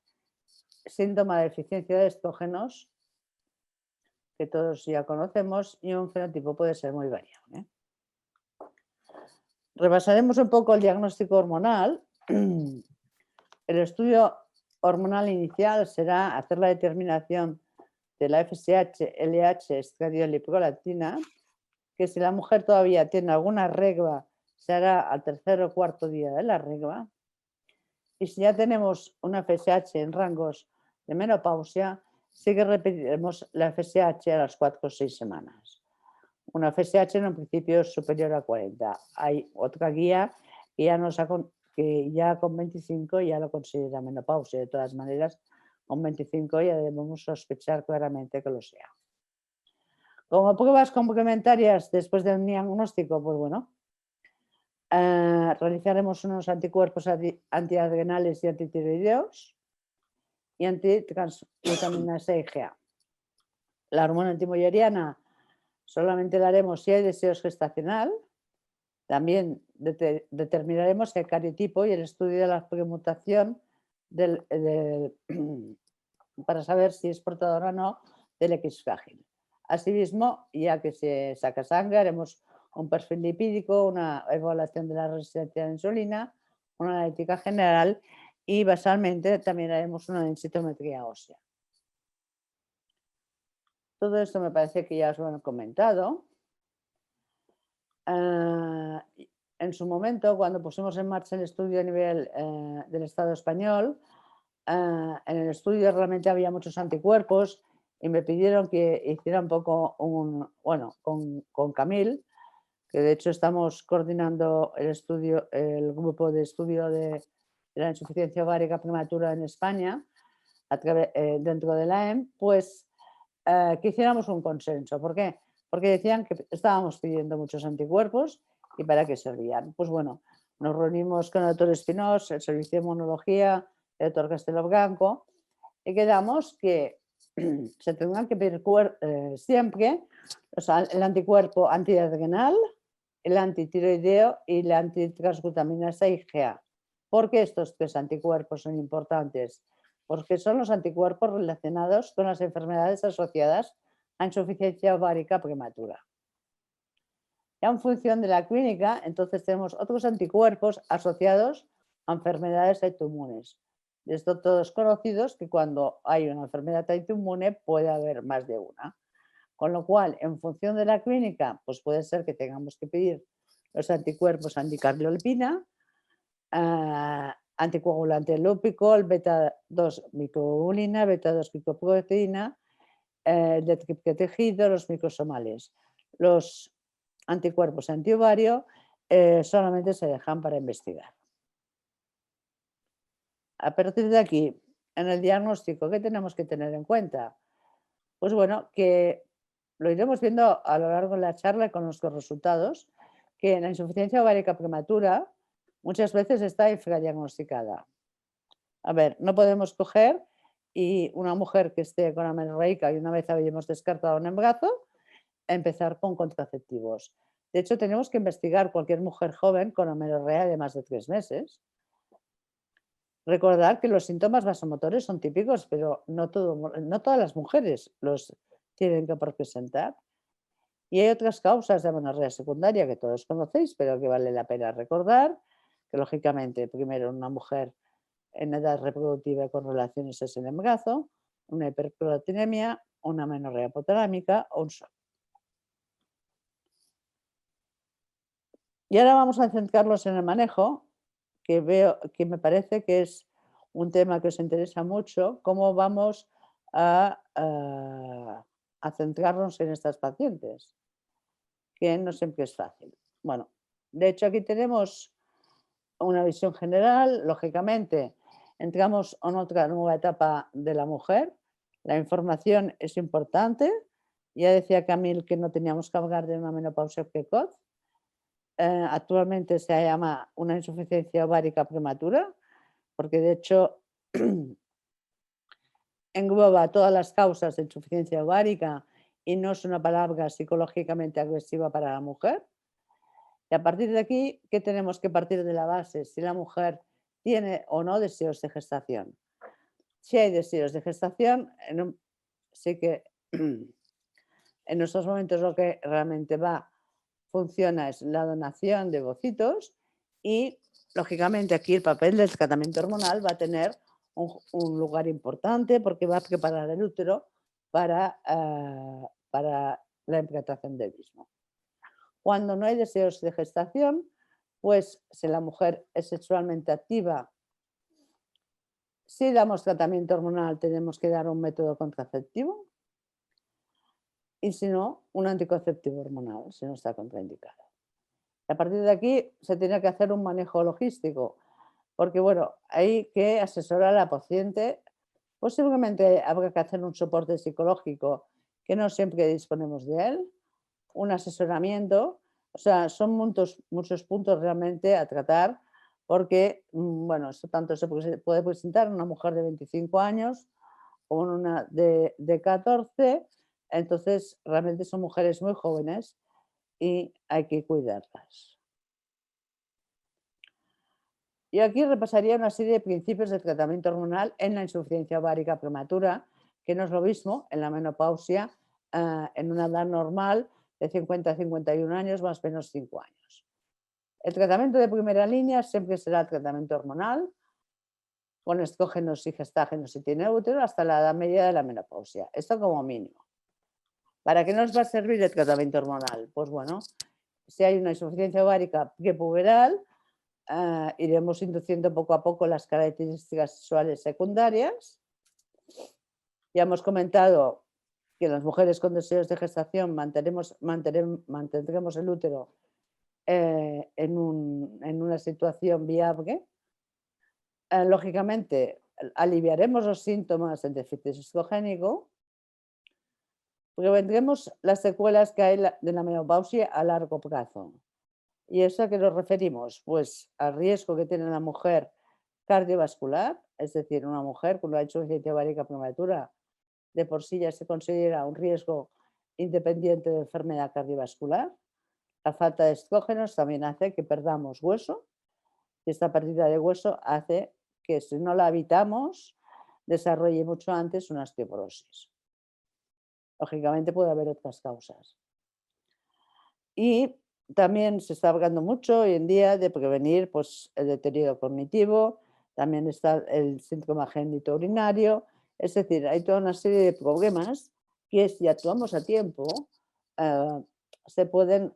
síntoma de deficiencia de estrógenos, que todos ya conocemos, y un fenotipo puede ser muy variable. Repasaremos un poco el diagnóstico hormonal. El estudio hormonal inicial será hacer la determinación de la FSH, LH, estradiol y prolactina, que si la mujer todavía tiene alguna regla, se hará al tercer o cuarto día de la regla. Y si ya tenemos una FSH en rangos de menopausia, sí que repetiremos la FSH a las 4 o 6 semanas. Una FSH en un principio es superior a 40. Hay otra guía que ya con 25 ya lo considera menopausia. De todas maneras, con 25 ya debemos sospechar claramente que lo sea. Como pruebas complementarias después del diagnóstico, pues bueno, realizaremos unos anticuerpos antiadrenales y antitiroideos y antitransglutaminas IgA. La hormona antimolleriana solamente la haremos si hay deseos gestacional. También determinaremos el cariotipo y el estudio de la permutación para saber si es portadora o no del X frágil. Asimismo, ya que se saca sangre, haremos un perfil lipídico, una evaluación de la resistencia a la insulina, una analítica general y basalmente también haremos una densitometría ósea. Todo esto me parece que ya os lo han comentado. En su momento, cuando pusimos en marcha el estudio a nivel del Estado español, en el estudio realmente había muchos anticuerpos y me pidieron que hiciera un poco con Camil, que de hecho estamos coordinando el grupo de estudio de la insuficiencia ovárica prematura en España dentro de la EM, pues que hiciéramos un consenso. ¿Por qué? Porque decían que estábamos pidiendo muchos anticuerpos y para qué servían. Pues bueno, nos reunimos con el doctor Espinós, el servicio de inmunología, el doctor Castelo Blanco, y quedamos que se tendrán que pedir siempre el anticuerpo antiadrenal, el antitiroideo y la antitransglutaminasa IgA. ¿Por qué estos 3 anticuerpos son importantes? Porque son los anticuerpos relacionados con las enfermedades asociadas a insuficiencia ovárica prematura. Ya en función de la clínica, entonces tenemos otros anticuerpos asociados a enfermedades autoinmunes. De esto todos conocidos que cuando hay una enfermedad autoinmune puede haber más de una. Con lo cual, en función de la clínica, pues puede ser que tengamos que pedir los anticuerpos anticardiolipina, anticoagulante lúpico, el beta-2 microglobulina, beta-2 glicoproteína, de tejido, los microsomales. Los anticuerpos antiovario solamente se dejan para investigar. A partir de aquí, en el diagnóstico, ¿qué tenemos que tener en cuenta? Pues bueno, que lo iremos viendo a lo largo de la charla con nuestros resultados, que la insuficiencia ovárica prematura muchas veces está infradiagnosticada. A ver, no podemos coger y una mujer que esté con amenorreica y una vez habíamos descartado un embarazo, empezar con contraceptivos. De hecho, tenemos que investigar cualquier mujer joven con amenorrea de más de 3 meses. Recordar que los síntomas vasomotores son típicos, pero no todas las mujeres los tienen que presentar. Y hay otras causas de amenorrea secundaria que todos conocéis, pero que vale la pena recordar, que lógicamente, primero, una mujer en edad reproductiva con relaciones es el embarazo, una hiperprolactinemia, una amenorrea hipotalámica o un shock. Y ahora vamos a centrarnos en el manejo, que veo que me parece que es un tema que os interesa mucho, cómo vamos a centrarnos en estas pacientes, que no siempre es fácil. Bueno, de hecho aquí tenemos una visión general, lógicamente entramos en otra nueva etapa de la mujer, la información es importante, ya decía Camille que no teníamos que hablar de una menopausia precoz, actualmente se llama una insuficiencia ovárica prematura, porque de hecho engloba todas las causas de insuficiencia ovárica y no es una palabra psicológicamente agresiva para la mujer. Y a partir de aquí, ¿qué tenemos que partir de la base? Si la mujer tiene o no deseos de gestación. Si hay deseos de gestación, sí que en estos momentos lo que realmente funciona es la donación de ovocitos y, lógicamente, aquí el papel del tratamiento hormonal va a tener un lugar importante porque va a preparar el útero para la implantación del mismo. Cuando no hay deseos de gestación, pues si la mujer es sexualmente activa, si damos tratamiento hormonal tenemos que dar un método contraceptivo y si no, un anticonceptivo hormonal, si no está contraindicado. A partir de aquí se tiene que hacer un manejo logístico, porque bueno, hay que asesorar a la paciente. Posiblemente habrá que hacer un soporte psicológico, que no siempre disponemos de él, un asesoramiento, o sea, son muchos puntos realmente a tratar, porque, bueno, esto tanto se puede presentar en una mujer de 25 años o en una de 14, entonces realmente son mujeres muy jóvenes y hay que cuidarlas. Y aquí repasaría una serie de principios de tratamiento hormonal en la insuficiencia ovárica prematura, que no es lo mismo en la menopausia, en una edad normal de 50 a 51 años, más o menos 5 años. El tratamiento de primera línea siempre será el tratamiento hormonal, con estrógenos y gestágenos si tiene útero, hasta la edad media de la menopausia. Esto como mínimo. ¿Para qué nos va a servir el tratamiento hormonal? Pues bueno, si hay una insuficiencia ovárica prepuberal, iremos induciendo poco a poco las características sexuales secundarias. Ya hemos comentado que en las mujeres con deseos de gestación mantendremos el útero en una situación viable. Lógicamente, aliviaremos los síntomas del déficit estrogénico, prevendremos las secuelas que hay de la menopausia a largo plazo. ¿Y eso a qué nos referimos? Pues al riesgo que tiene la mujer cardiovascular, es decir, una mujer con una insuficiencia ovárica prematura de por sí ya se considera un riesgo independiente de enfermedad cardiovascular. La falta de estrógenos también hace que perdamos hueso y esta pérdida de hueso hace que, si no la evitamos, desarrolle mucho antes una osteoporosis. Lógicamente puede haber otras causas. Y también se está hablando mucho hoy en día de prevenir pues, el deterioro cognitivo, también está el síndrome génito urinario, es decir, hay toda una serie de problemas que, si actuamos a tiempo, se pueden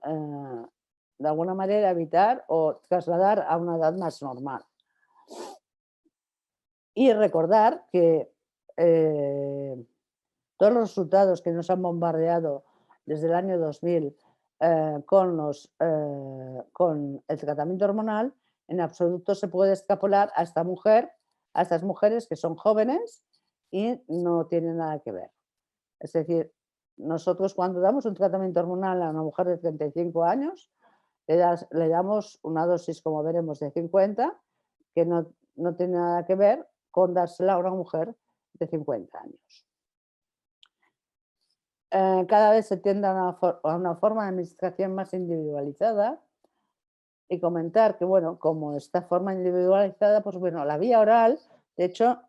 de alguna manera evitar o trasladar a una edad más normal. Y recordar que todos los resultados que nos han bombardeado desde el año 2000 con el tratamiento hormonal, en absoluto se puede extrapolar a esta mujer, a estas mujeres que son jóvenes y no tienen nada que ver. Es decir, nosotros cuando damos un tratamiento hormonal a una mujer de 35 años, le damos una dosis, como veremos, de 50, que no tiene nada que ver con dársela a una mujer de 50 años. Cada vez se tiende a una forma de administración más individualizada y comentar que, bueno, como esta forma individualizada, pues bueno, la vía oral, de hecho,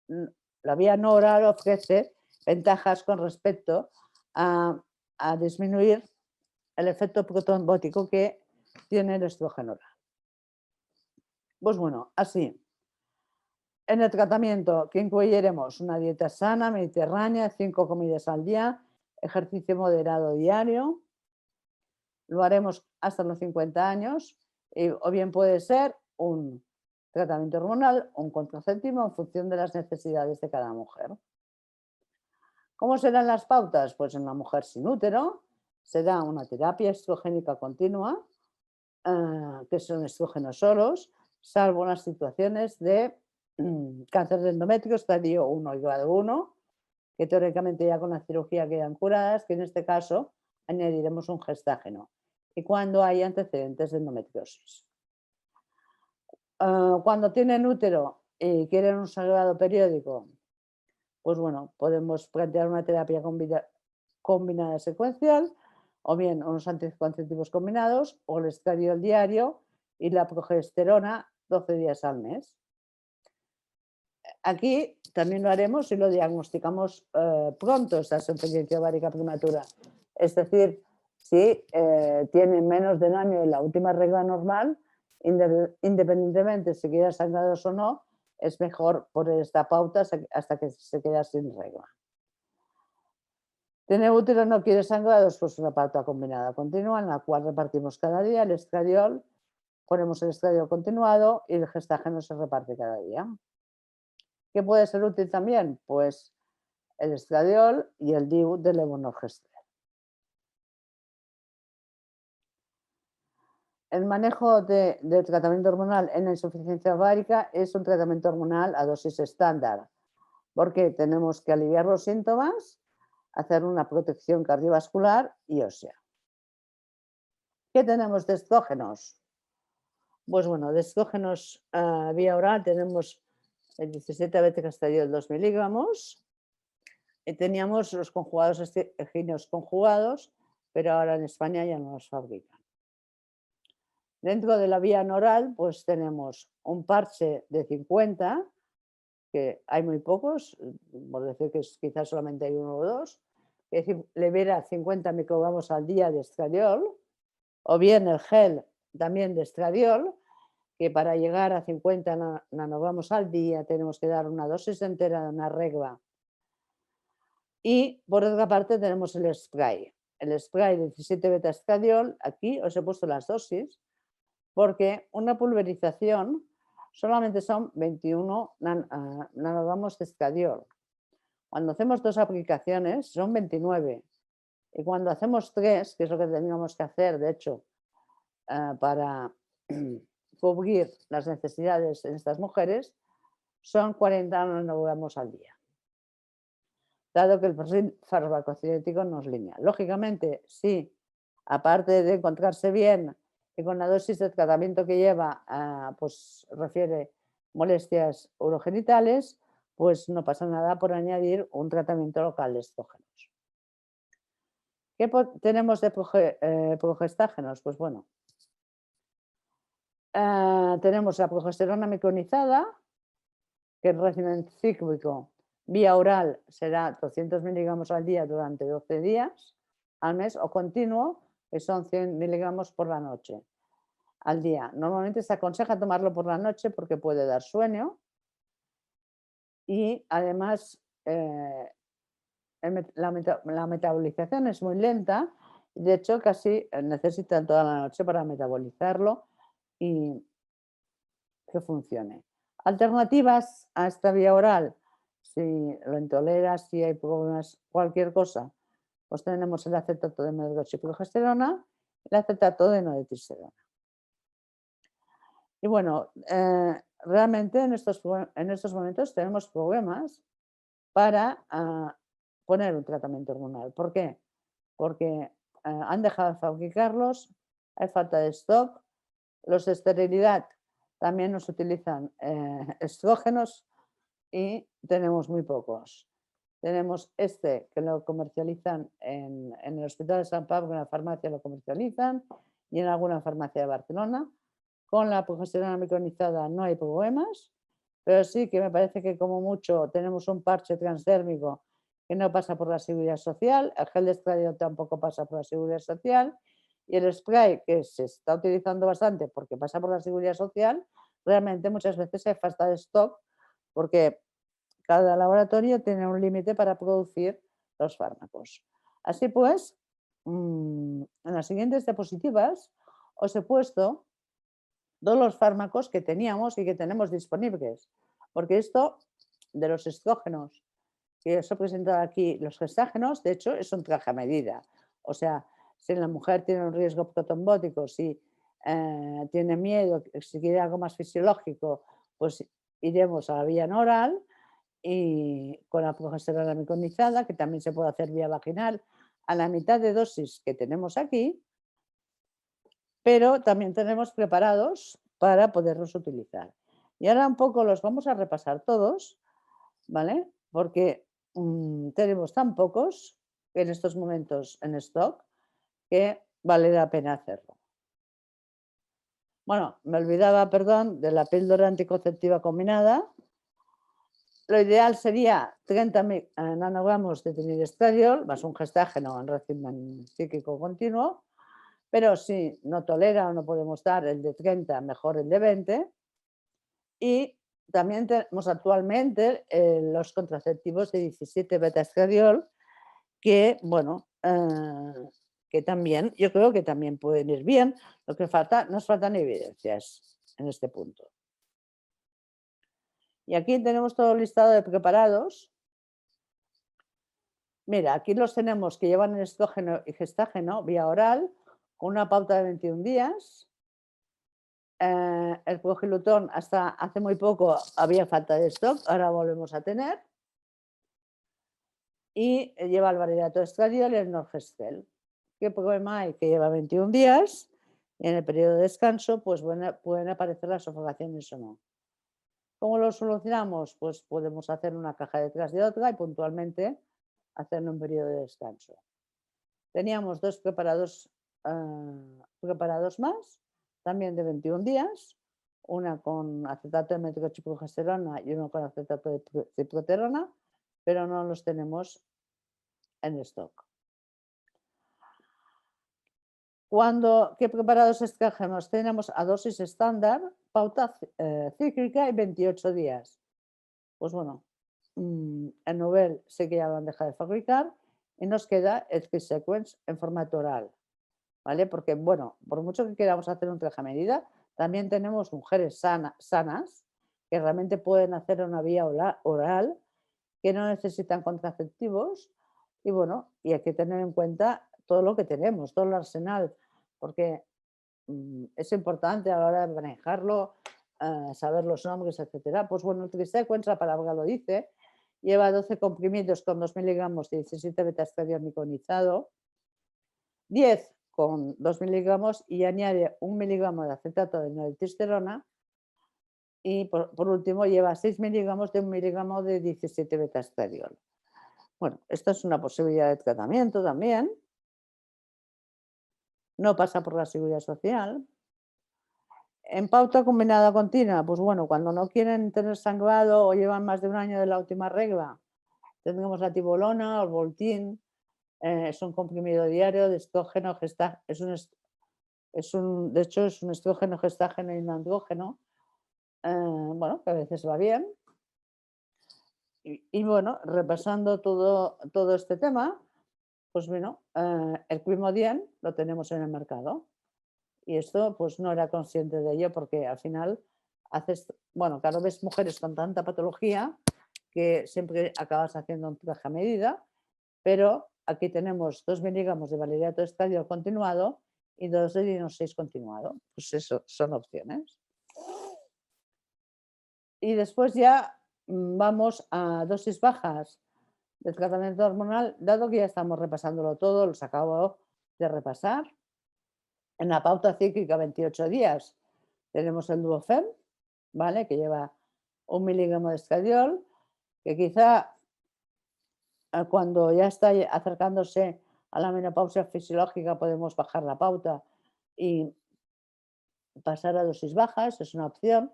la vía no oral ofrece ventajas con respecto a disminuir el efecto protrombótico que tiene el estrógeno oral. Pues bueno, así. En el tratamiento, que incluiremos una dieta sana, mediterránea, 5 comidas al día, ejercicio moderado diario. Lo haremos hasta los 50 años, o bien puede ser un tratamiento hormonal o un contraceptivo en función de las necesidades de cada mujer. ¿Cómo serán las pautas? Pues en una mujer sin útero será una terapia estrogénica continua, que son estrógenos solos, salvo las situaciones de cáncer de endometrio, estadio 1 y grado 1, que teóricamente ya con la cirugía quedan curadas, que en este caso añadiremos un gestágeno. Y cuando hay antecedentes de endometriosis. Cuando tienen útero y quieren un sangrado periódico, pues bueno, podemos plantear una terapia combinada secuencial, o bien unos anticonceptivos combinados, o el estradiol diario y la progesterona 12 días al mes. Aquí también lo haremos si lo diagnosticamos pronto, esta insuficiencia ovárica prematura. Es decir, si tienen menos de un año en la última regla normal, independientemente si queda sangrados o no, es mejor poner esta pauta hasta que se queda sin regla. ¿Tiene útero no quiere sangrados? Pues una pauta combinada continua en la cual repartimos cada día el estradiol, ponemos el estradiol continuado y el gestágeno se reparte cada día. ¿Qué puede ser útil también? Pues el estradiol y el DIU del levonorgestrel. El manejo del tratamiento hormonal en la insuficiencia ovárica es un tratamiento hormonal a dosis estándar, porque tenemos que aliviar los síntomas, hacer una protección cardiovascular y ósea. ¿Qué tenemos de estrógenos? Pues bueno, de estrógenos vía oral tenemos el 17-beta-castradiol 2 miligramos. Teníamos los conjugados estriginos conjugados, pero ahora en España ya no los fabrican. Dentro de la vía no oral, pues tenemos un parche de 50, que hay muy pocos, por decir que quizás solamente hay uno o dos, que libera 50 microgramos al día de estradiol, o bien el gel también de estradiol, que para llegar a 50 nanogramos al día tenemos que dar una dosis entera de una regla. Y por otra parte tenemos el spray de 17-beta-estradiol. Aquí os he puesto las dosis, porque una pulverización solamente son 21 nanogramos de estradiol. Cuando hacemos 2 aplicaciones son 29. Y cuando hacemos 3, que es lo que teníamos que hacer, de hecho, para cubrir las necesidades en estas mujeres, son 40 nanogramos al día, dado que el perfil farmacocinético no es lineal. Lógicamente, si aparte de encontrarse bien y con la dosis de tratamiento que lleva, pues refiere molestias urogenitales, pues no pasa nada por añadir un tratamiento local de estrógenos. ¿Qué tenemos de progestágenos? Pues bueno, tenemos la progesterona micronizada, que en régimen cíclico vía oral será 200 miligramos al día durante 12 días al mes, o continuo, que son 100 miligramos por la noche al día. Normalmente se aconseja tomarlo por la noche porque puede dar sueño y además la metabolización es muy lenta. De hecho, casi necesitan toda la noche para metabolizarlo y que funcione. Alternativas a esta vía oral, si lo intoleras, si hay problemas, cualquier cosa, pues tenemos el acetato de medroxiprogesterona, el acetato de nodetilsedona. Y bueno, realmente en estos momentos tenemos problemas para poner un tratamiento hormonal. ¿Por qué? Porque han dejado de fabricarlos, hay falta de stock, los de esterilidad también nos utilizan estrógenos y tenemos muy pocos. Tenemos este que lo comercializan en el Hospital de Sant Pau, en la farmacia lo comercializan y en alguna farmacia de Barcelona. Con la progesterona micronizada no hay problemas, pero sí que me parece que como mucho tenemos un parche transdérmico que no pasa por la Seguridad Social, el gel de estradiol tampoco pasa por la Seguridad Social y el spray que se está utilizando bastante porque pasa por la Seguridad Social, realmente muchas veces hay falta de stock porque cada laboratorio tiene un límite para producir los fármacos. Así pues, en las siguientes diapositivas os he puesto todos los fármacos que teníamos y que tenemos disponibles, porque esto de los estrógenos que os he presentado aquí, los gestágenos, de hecho, es un traje a medida. O sea, si la mujer tiene un riesgo protombótico, si tiene miedo, si quiere algo más fisiológico, pues iremos a la vía no oral y con la progesterona micronizada, que también se puede hacer vía vaginal, a la mitad de dosis que tenemos aquí, pero también tenemos preparados para poderlos utilizar. Y ahora un poco los vamos a repasar todos, ¿vale? Porque tenemos tan pocos en estos momentos en stock que vale la pena hacerlo. Bueno, me olvidaba, perdón, de la píldora anticonceptiva combinada. Lo ideal sería 30 nanogramos de trilestestradiol más un gestágeno en régimen psíquico continuo, pero si no tolera o no podemos dar el de 30, mejor el de 20. Y también tenemos actualmente los contraceptivos de 17 beta-estradiol, que, bueno, que también, yo creo que también pueden ir bien. Lo que falta, nos faltan evidencias en este punto. Y aquí tenemos todo el listado de preparados. Mira, aquí los tenemos que llevan el estrógeno y gestágeno vía oral, con una pauta de 21 días. El progilutón hasta hace muy poco había falta de stock, ahora volvemos a tener. Y lleva el validato estradiol y el norgestel. ¿Qué problema hay? Que lleva 21 días y en el periodo de descanso pues pueden aparecer las sofocaciones o no. ¿Cómo lo solucionamos? Pues podemos hacer una caja detrás de otra y puntualmente hacerlo en un periodo de descanso. Teníamos dos preparados más, también de 21 días, una con acetato de metilcoxiprogesterona y uno con acetato de ciproterona, pero no los tenemos en stock. ¿Qué preparados estrógenos tenemos a dosis estándar, pauta cíclica y 28 días? Pues bueno, el Nobel sé que ya lo han dejado de fabricar y nos queda el Sequence en formato oral, ¿vale? Porque, bueno, por mucho que queramos hacer un traje a medida, también tenemos mujeres sanas que realmente pueden hacer una vía oral, que no necesitan contraceptivos y, bueno, y hay que tener en cuenta todo lo que tenemos, todo el arsenal, porque es importante a la hora de manejarlo, saber los nombres, etcétera. Pues bueno, el Trisequence, la palabra lo dice, lleva 12 comprimidos con 2 miligramos de 17 beta-estradiol micronizado, 10 con 2 miligramos y añade 1 miligramo de acetato de nodetilsterona y por último lleva 6 miligramos de 1 miligramo de 17 beta-estradiol. Bueno, esto es una posibilidad de tratamiento también. No pasa por la Seguridad Social. En pauta combinada continua, pues bueno, cuando no quieren tener sangrado o llevan más de un año de la última regla, tendremos la tibolona o el Voltin, es un comprimido diario de estrógeno, de hecho es un estrógeno, gestágeno y un andrógeno, bueno, que a veces va bien. Y bueno, repasando todo este tema, pues bueno, el Quimodien lo tenemos en el mercado. Y esto pues no era consciente de ello porque al final bueno, claro, ves mujeres con tanta patología que siempre acabas haciendo un traje a medida, pero aquí tenemos 2 miligramos de valeriato estradiol continuado y 2 de Dinos 6 continuado. Pues eso son opciones. Y después ya vamos a dosis bajas del tratamiento hormonal, dado que ya estamos repasándolo todo, los acabo de repasar. En la pauta cíclica 28 días tenemos el Duofem, ¿vale? Que lleva 1 miligramo de estradiol, que quizá cuando ya está acercándose a la menopausia fisiológica podemos bajar la pauta y pasar a dosis bajas, es una opción.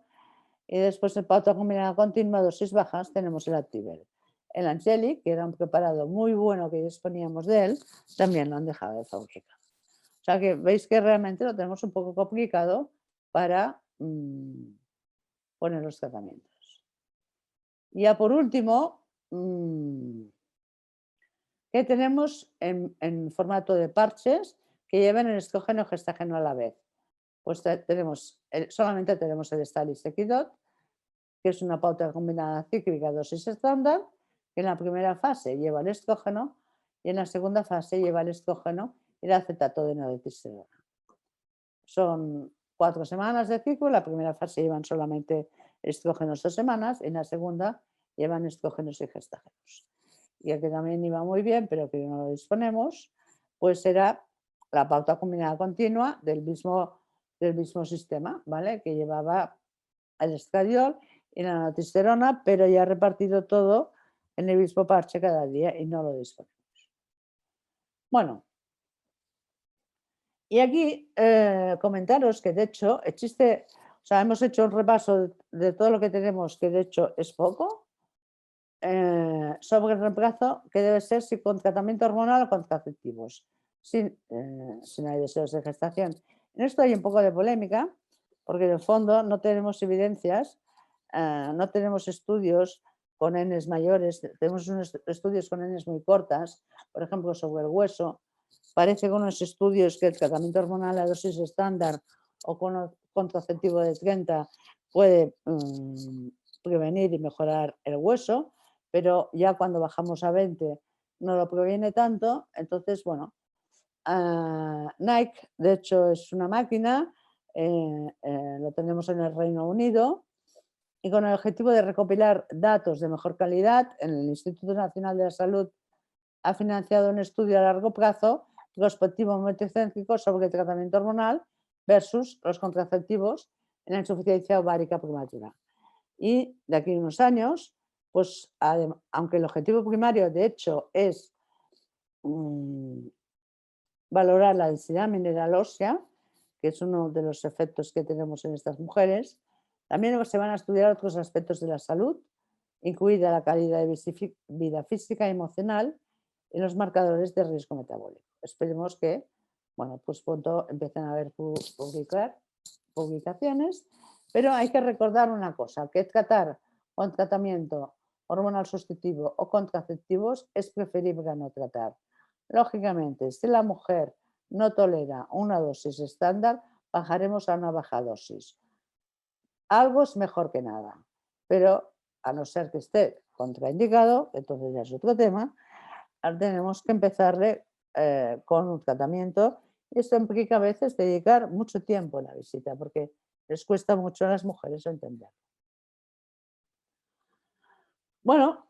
Y después en pauta combinada continua, dosis bajas, tenemos el Activel. El Angelic, que era un preparado muy bueno que disponíamos de él, también lo han dejado de fabricar. O sea que veis que realmente lo tenemos un poco complicado para poner los tratamientos. Y ya por último, que tenemos en formato de parches que llevan el estrógeno y gestágeno a la vez. Pues solamente tenemos el Stalis Equidot, que es una pauta combinada cíclica dosis estándar, que en la primera fase lleva el estrógeno y en la segunda fase lleva el estrógeno y el acetato de testosterona. Son 4 semanas de ciclo, en la primera fase llevan solamente estrógenos 2 semanas, y en la segunda llevan estrógenos y gestágenos. Y el que también iba muy bien, pero que no lo disponemos, pues era la pauta combinada continua del mismo sistema, ¿vale? Que llevaba el estradiol y la testosterona, pero ya repartido todo en el mismo parche cada día y no lo disponemos. Bueno, y aquí comentaros que de hecho existe, o sea, hemos hecho un repaso de todo lo que tenemos, que de hecho es poco, sobre el reemplazo que debe ser si con tratamiento hormonal o contraceptivos, si no hay deseos de gestación. En esto hay un poco de polémica, porque en el fondo no tenemos evidencias, no tenemos estudios con Ns mayores, tenemos unos estudios con Ns muy cortas, por ejemplo, sobre el hueso. Parece con unos estudios que el tratamiento hormonal a dosis estándar o con contraceptivo de 30 puede prevenir y mejorar el hueso, pero ya cuando bajamos a 20 no lo previene tanto. Entonces, bueno, Nike, de hecho, es una máquina, lo tenemos en el Reino Unido, y con el objetivo de recopilar datos de mejor calidad, en el Instituto Nacional de la Salud ha financiado un estudio a largo plazo prospectivo multicéntrico sobre el tratamiento hormonal versus los contraceptivos en la insuficiencia ovárica prematura. Y de aquí a unos años, pues aunque el objetivo primario de hecho es valorar la densidad mineral ósea, que es uno de los efectos que tenemos en estas mujeres, también se van a estudiar otros aspectos de la salud, incluida la calidad de vida física y emocional y los marcadores de riesgo metabólico. Esperemos que, bueno, pues pronto empiecen a haber publicaciones, pero hay que recordar una cosa, que tratar con tratamiento hormonal sustitutivo o contraceptivos es preferible a no tratar. Lógicamente, si la mujer no tolera una dosis estándar, bajaremos a una baja dosis. Algo es mejor que nada, pero a no ser que esté contraindicado, entonces ya es otro tema, tenemos que empezarle con un tratamiento. Y esto implica a veces dedicar mucho tiempo en la visita, porque les cuesta mucho a las mujeres entender. Bueno,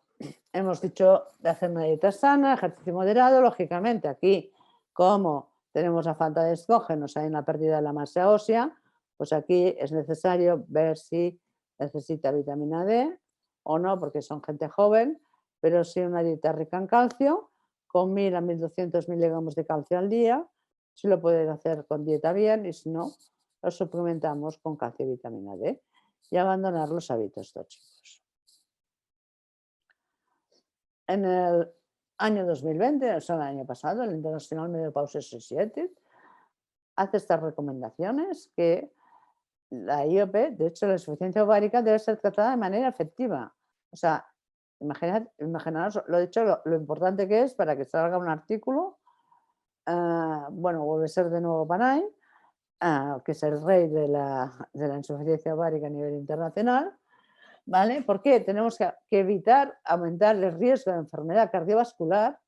hemos dicho de hacer una dieta sana, ejercicio moderado, lógicamente aquí, como tenemos la falta de estrógenos, hay una pérdida de la masa ósea, pues aquí es necesario ver si necesita vitamina D o no, porque son gente joven, pero sí una dieta rica en calcio, con 1000 a 1200 miligramos de calcio al día, si lo pueden hacer con dieta bien, y si no, lo suplementamos con calcio y vitamina D, y abandonar los hábitos tóxicos. En el año 2020, o sea, el año pasado, el International Menopause Society hace estas recomendaciones que la IOP, de hecho, la insuficiencia ovárica debe ser tratada de manera efectiva. O sea, imaginaos lo dicho, lo importante que es para que salga un artículo. Bueno, vuelve a ser de nuevo Panay, que es el rey de la insuficiencia ovárica a nivel internacional, ¿vale? ¿Por qué? Tenemos que evitar aumentar el riesgo de enfermedad cardiovascular,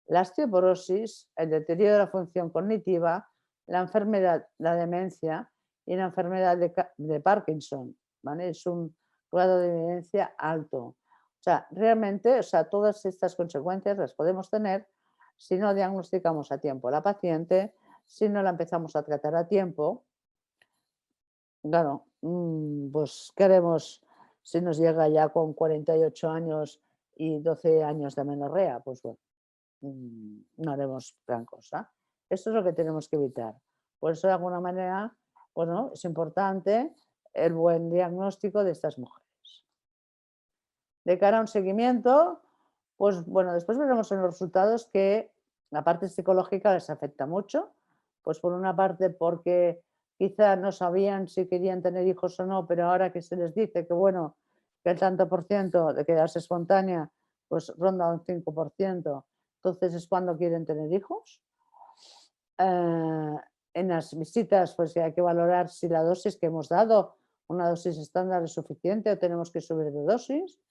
la osteoporosis, el deterioro de la función cognitiva, la enfermedad, la demencia y la enfermedad de Parkinson, ¿vale? Es un grado de evidencia alto. O sea, realmente, o sea, todas estas consecuencias las podemos tener si no diagnosticamos a tiempo a la paciente, si no la empezamos a tratar a tiempo. Claro, pues ¿qué haremos si nos llega ya con 48 años y 12 años de amenorrea? Pues bueno, no haremos gran cosa. Esto es lo que tenemos que evitar. Por eso, de alguna manera, bueno, es importante el buen diagnóstico de estas mujeres. De cara a un seguimiento, pues bueno, después veremos en los resultados que la parte psicológica les afecta mucho, pues por una parte porque quizá no sabían si querían tener hijos o no, pero ahora que se les dice que bueno, que el tanto por ciento de quedarse espontánea pues ronda un 5%, entonces es cuando quieren tener hijos. En las visitas pues hay que valorar si la dosis que hemos dado, una dosis estándar es suficiente o tenemos que subir de dosis,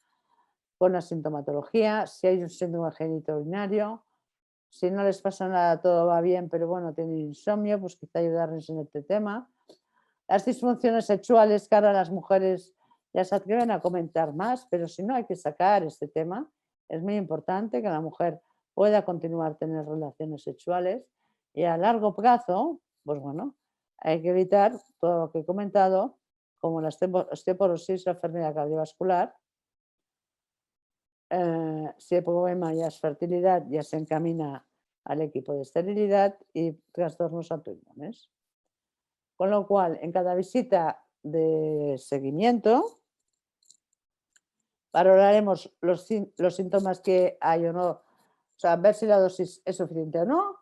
con la sintomatología, si hay un síndrome genitourinario, si no les pasa nada, todo va bien, pero bueno, tienen insomnio, pues quizá ayudarles en este tema. Las disfunciones sexuales que ahora las mujeres ya se atreven a comentar más, pero si no hay que sacar este tema, es muy importante que la mujer pueda continuar tener relaciones sexuales y a largo plazo, pues bueno, hay que evitar todo lo que he comentado, como la osteoporosis, la enfermedad cardiovascular. Si el problema ya es fertilidad, ya se encamina al equipo de esterilidad y trastornos autoinmunes. Con lo cual, en cada visita de seguimiento, valoraremos los síntomas que hay o no, o sea, ver si la dosis es suficiente o no,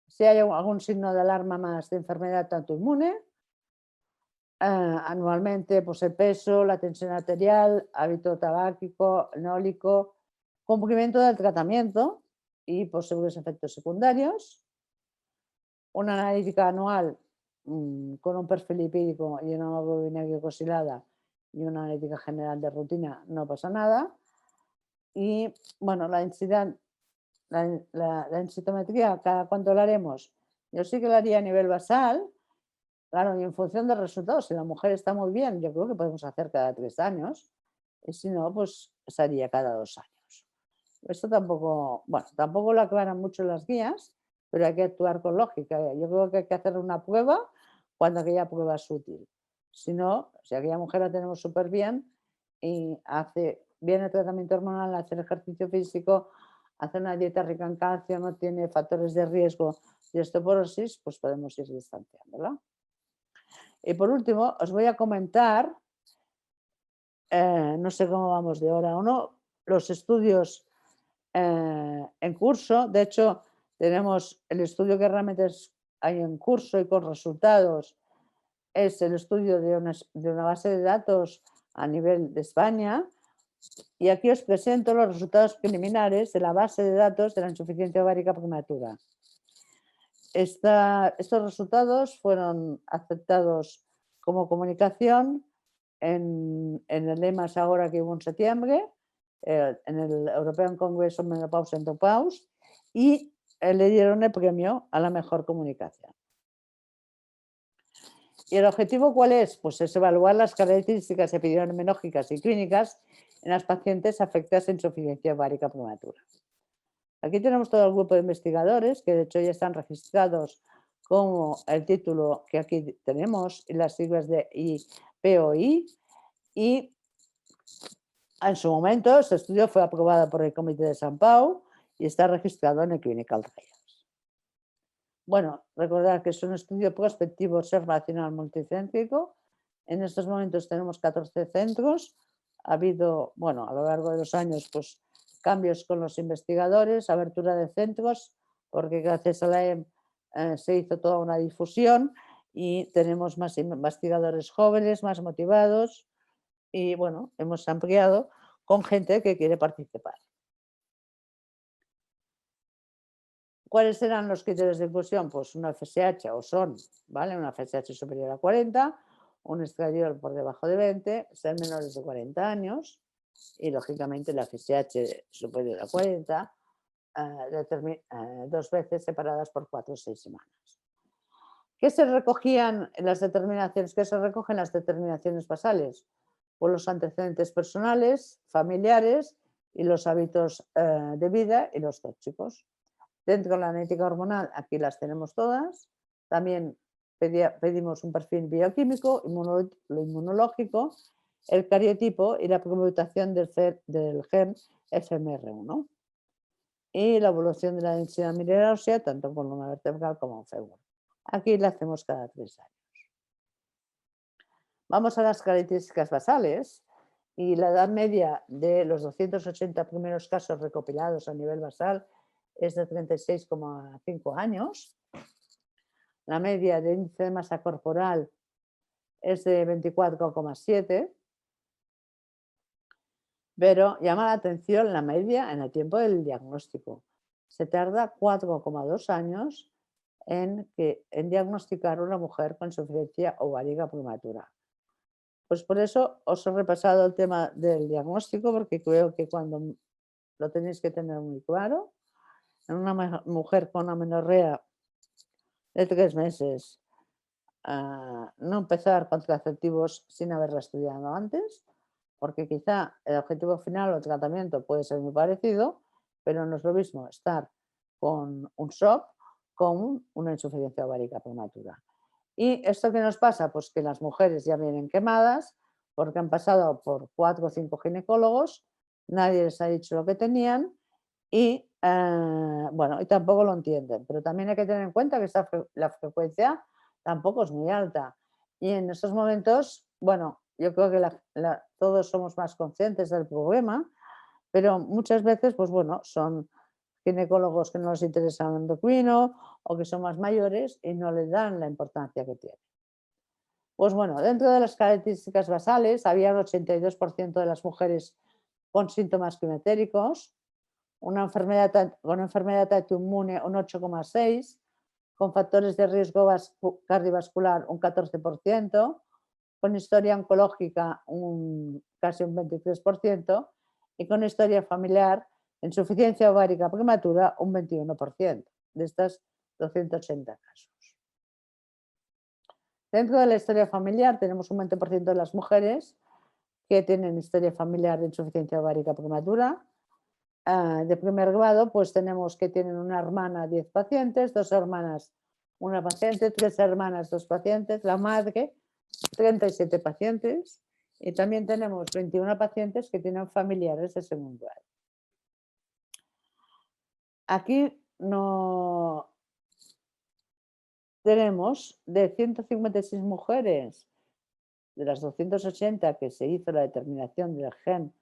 si hay algún signo de alarma más de enfermedad autoinmune, anualmente, pues el peso, la tensión arterial, hábito tabáquico, enólico, cumplimiento del tratamiento y posibles efectos secundarios, una analítica anual con un perfil lipídico y una hemoglobina glicosilada y una analítica general de rutina, no pasa nada. Y bueno, la densidad, la densitometría, ¿cada cuánto la haremos? Yo sí que la haría a nivel basal. Claro, y en función del resultado, si la mujer está muy bien, yo creo que podemos hacer cada 3 años, y si no, pues sería cada 2 años. Esto tampoco, bueno, tampoco lo aclaran mucho las guías, pero hay que actuar con lógica. Yo creo que hay que hacer una prueba cuando aquella prueba es útil. Si no, si aquella mujer la tenemos súper bien y hace bien el tratamiento hormonal, hace el ejercicio físico, hace una dieta rica en calcio, no tiene factores de riesgo de osteoporosis, pues podemos ir distanciándola. Y por último, os voy a comentar, no sé cómo vamos de hora o no, los estudios en curso. De hecho, tenemos el estudio que realmente hay en curso y con resultados, es el estudio de una base de datos a nivel de España. Y aquí os presento los resultados preliminares de la base de datos de la insuficiencia ovárica prematura. Estos resultados fueron aceptados como comunicación en el EMAS ahora que hubo en septiembre, en el European Congress on Menopause and Andropause, y le dieron el premio a la mejor comunicación. ¿Y el objetivo cuál es? Pues es evaluar las características epidemiológicas y clínicas en las pacientes afectadas de insuficiencia ovárica prematura. Aquí tenemos todo el grupo de investigadores que de hecho ya están registrados como el título que aquí tenemos y las siglas de IPOI, y en su momento este estudio fue aprobado por el Comité de San Pau y está registrado en el Clinical Trials. Bueno, recordad que es un estudio prospectivo observacional multicéntrico. En estos momentos tenemos 14 centros. Ha habido, bueno, a lo largo de los años, pues cambios con los investigadores, abertura de centros, porque gracias a la EM se hizo toda una difusión y tenemos más investigadores jóvenes, más motivados y bueno, hemos ampliado con gente que quiere participar. ¿Cuáles serán los criterios de inclusión? Pues una FSH o son, ¿vale? Una FSH superior a 40, un estradiol por debajo de 20, ser menores de 40 años y, lógicamente, la FSH superior a 40, 2 veces separadas por 4 o 6 semanas. ¿Qué se recogían en las determinaciones? ¿Qué se recogen en las determinaciones basales? Pues los antecedentes personales, familiares y los hábitos de vida y los tóxicos. Dentro de la genética hormonal, aquí las tenemos todas. También pedimos un perfil bioquímico, lo inmunológico, el cariotipo y la permutación del gen FMR1. Y la evolución de la densidad mineral ósea, tanto en columna vertebral como en fémur. Aquí la hacemos cada 3 años. Vamos a las características basales. Y la edad media de los 280 primeros casos recopilados a nivel basal es de 36,5 años. La media de índice de masa corporal es de 24,7. Pero llama la atención la media en el tiempo del diagnóstico. Se tarda 4,2 años en diagnosticar una mujer con insuficiencia ovárica prematura. Pues por eso os he repasado el tema del diagnóstico, porque creo que cuando lo tenéis que tener muy claro, en una mujer con amenorrea de 3 meses, no empezar contraceptivos sin haberla estudiado antes, porque quizá el objetivo final o el tratamiento puede ser muy parecido, pero no es lo mismo estar con un shock con una insuficiencia ovárica prematura. ¿Y esto qué nos pasa? Pues que las mujeres ya vienen quemadas porque han pasado por 4 o 5 ginecólogos, nadie les ha dicho lo que tenían y, bueno, y tampoco lo entienden. Pero también hay que tener en cuenta que la frecuencia tampoco es muy alta. Y en esos momentos, bueno, yo creo que todos somos más conscientes del problema, pero muchas veces, pues bueno, son ginecólogos que no les interesa el endocrino o que son más mayores y no le dan la importancia que tiene. Pues bueno, dentro de las características basales había un 82% de las mujeres con síntomas climatéricos, con enfermedad autoinmune un 8,6%, con factores de riesgo cardiovascular un 14%, con historia oncológica casi un 23% y con historia familiar, insuficiencia ovárica prematura, un 21% de estas 280 casos. Dentro de la historia familiar tenemos un 20% de las mujeres que tienen historia familiar de insuficiencia ovárica prematura. De primer grado, pues tenemos que tienen una hermana, 10 pacientes, 2 hermanas, 1 paciente, 3 hermanas, 2 pacientes, la madre, 37 pacientes, y también tenemos 21 pacientes que tienen familiares de segundo grado. Aquí no tenemos de 156 mujeres, de las 280 que se hizo la determinación del gen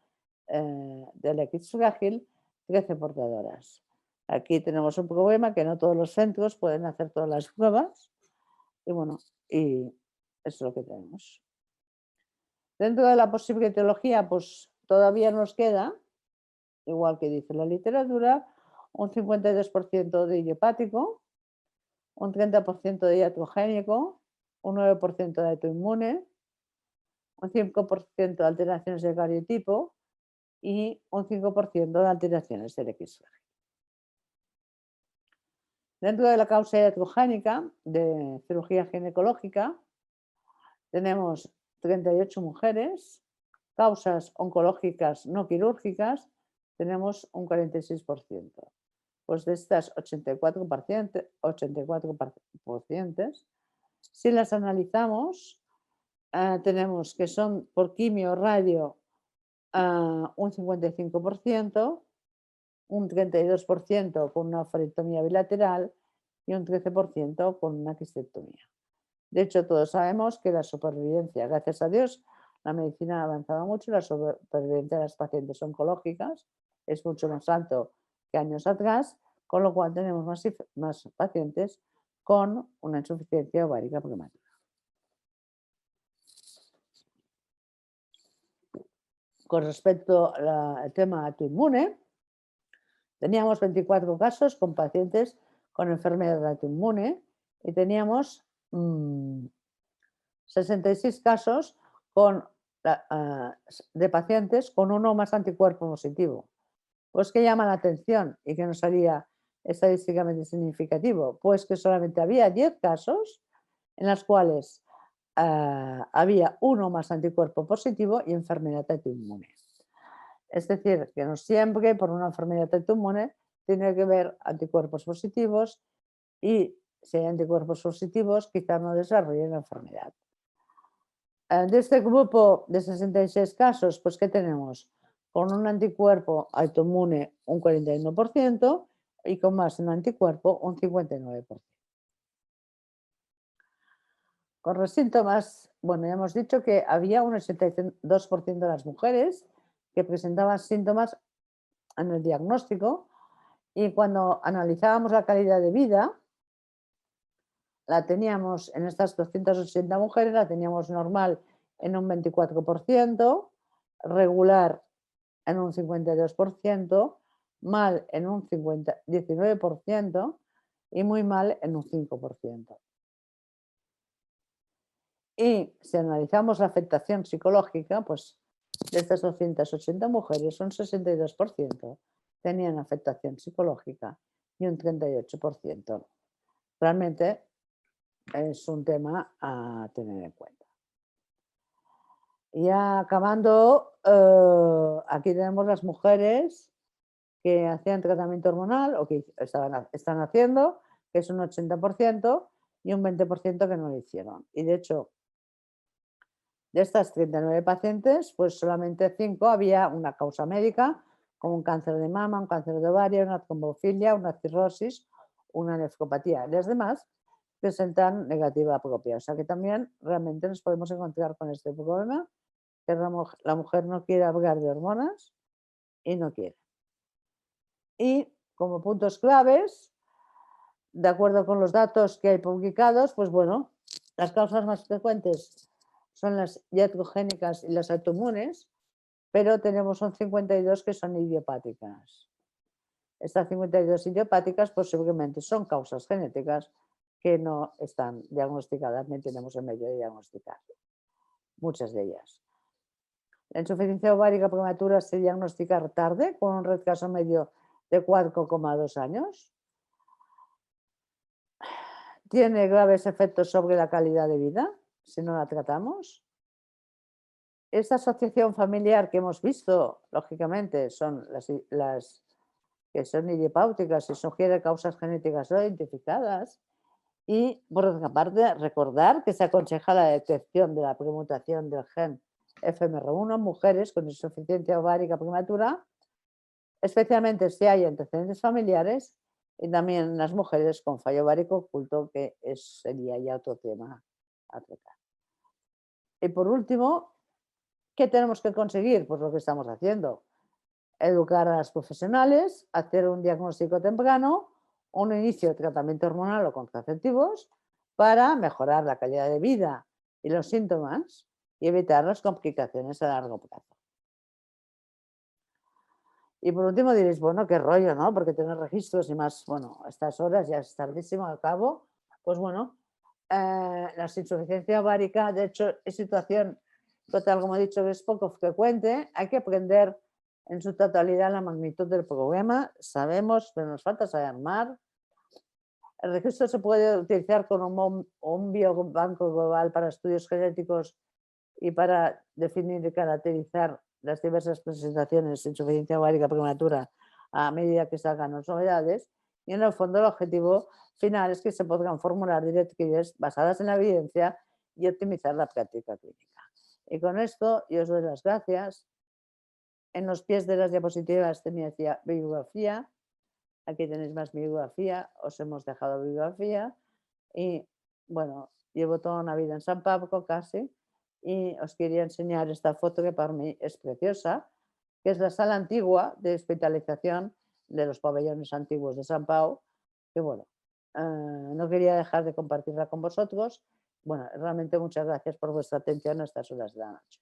del X frágil, 13 portadoras. Aquí tenemos un problema que no todos los centros pueden hacer todas las pruebas y bueno, y eso es lo que tenemos. Dentro de la posible etiología, pues todavía nos queda, igual que dice la literatura, un 52% de idiopático, un 30% de iatrogénico, un 9% de autoinmune, un 5% de alteraciones de cariotipo y un 5% de alteraciones del X frágil. Dentro de la causa iatrogénica de cirugía ginecológica tenemos 38 mujeres, causas oncológicas no quirúrgicas tenemos un 46%. Pues de estas 84 pacientes, si las analizamos, tenemos que son por quimio radio un 55%, un 32% con una ovarectomía bilateral y un 13% con una quistectomía. De hecho, todos sabemos que la supervivencia, gracias a Dios, la medicina ha avanzado mucho, la supervivencia de las pacientes oncológicas es mucho más alto que años atrás, con lo cual tenemos más pacientes con una insuficiencia ovárica prematura. Con respecto al tema autoinmune, teníamos 24 casos con pacientes con enfermedad autoinmune y teníamos 66 casos de pacientes con uno o más anticuerpo positivo. Pues que llama la atención y que no salía estadísticamente significativo, pues que solamente había 10 casos en los cuales había uno o más anticuerpo positivo y enfermedad autoinmune. Es decir, que no siempre por una enfermedad autoinmune tiene que haber anticuerpos positivos y si hay anticuerpos positivos quizás no desarrollen la enfermedad. De este grupo de 66 casos, pues ¿qué tenemos? Con un anticuerpo autoinmune un 41% y con más un anticuerpo un 59%. Con los síntomas, bueno, ya hemos dicho que había un 82% de las mujeres que presentaban síntomas en el diagnóstico y cuando analizábamos la calidad de vida, la teníamos en estas 280 mujeres, la teníamos normal en un 24%, regular en un 52%, mal en un 19% y muy mal en un 5%. Y si analizamos la afectación psicológica, pues de estas 280 mujeres, un 62% tenían afectación psicológica y un 38%. Realmente es un tema a tener en cuenta. Ya acabando, aquí tenemos las mujeres que hacían tratamiento hormonal o que están haciendo, que es un 80% y un 20% que no lo hicieron. Y de hecho, de estas 39 pacientes, pues solamente 5 había una causa médica, como un cáncer de mama, un cáncer de ovario, una trombofilia, una cirrosis, una nefropatía. Las demás presentan negativa propia. O sea que también realmente nos podemos encontrar con este problema, que la mujer no quiere hablar de hormonas y no quiere. Y como puntos claves, de acuerdo con los datos que hay publicados, pues bueno, las causas más frecuentes son las iatrogénicas y las autoinmunes, pero tenemos un 52 que son idiopáticas. Estas 52 idiopáticas posiblemente son causas genéticas que no están diagnosticadas ni tenemos el medio de diagnosticar. Muchas de ellas. La insuficiencia ovárica prematura se diagnostica tarde, con un retraso medio de 4,2 años. Tiene graves efectos sobre la calidad de vida si no la tratamos. Esta asociación familiar que hemos visto, lógicamente, son las que son idiopáuticas y sugiere causas genéticas no identificadas. Y, por otra parte, recordar que se aconseja la detección de la permutación del gen FMR1 en mujeres con insuficiencia ovárica prematura, especialmente si hay antecedentes familiares, y también en las mujeres con fallo ovárico oculto, que sería ya otro tema a tratar. Y por último, ¿qué tenemos que conseguir? Pues lo que estamos haciendo. Educar a las profesionales, hacer un diagnóstico temprano, un inicio de tratamiento hormonal o contraceptivos para mejorar la calidad de vida y los síntomas y evitar las complicaciones a largo plazo. Y por último diréis, bueno, qué rollo, ¿no? Porque tener registros y más, bueno, a estas horas ya es tardísimo al cabo. Pues bueno, la insuficiencia ovárica, de hecho, es situación total, como he dicho, que es poco frecuente. Hay que aprender en su totalidad la magnitud del problema. Sabemos, pero nos falta saber más. El registro se puede utilizar como un biobanco global para estudios genéticos y para definir y caracterizar las diversas presentaciones de insuficiencia ovárica prematura a medida que salgan las novedades. Y en el fondo el objetivo final es que se podrán formular directrices basadas en la evidencia y optimizar la práctica clínica. Y con esto yo os doy las gracias. En los pies de las diapositivas tenía bibliografía. Aquí tenéis más bibliografía. Os hemos dejado bibliografía. Y bueno, llevo toda una vida en San Pablo casi. Y os quería enseñar esta foto que para mí es preciosa, que es la sala antigua de hospitalización de los pabellones antiguos de San Pau, que bueno, no quería dejar de compartirla con vosotros. Bueno, realmente muchas gracias por vuestra atención a estas horas de la noche.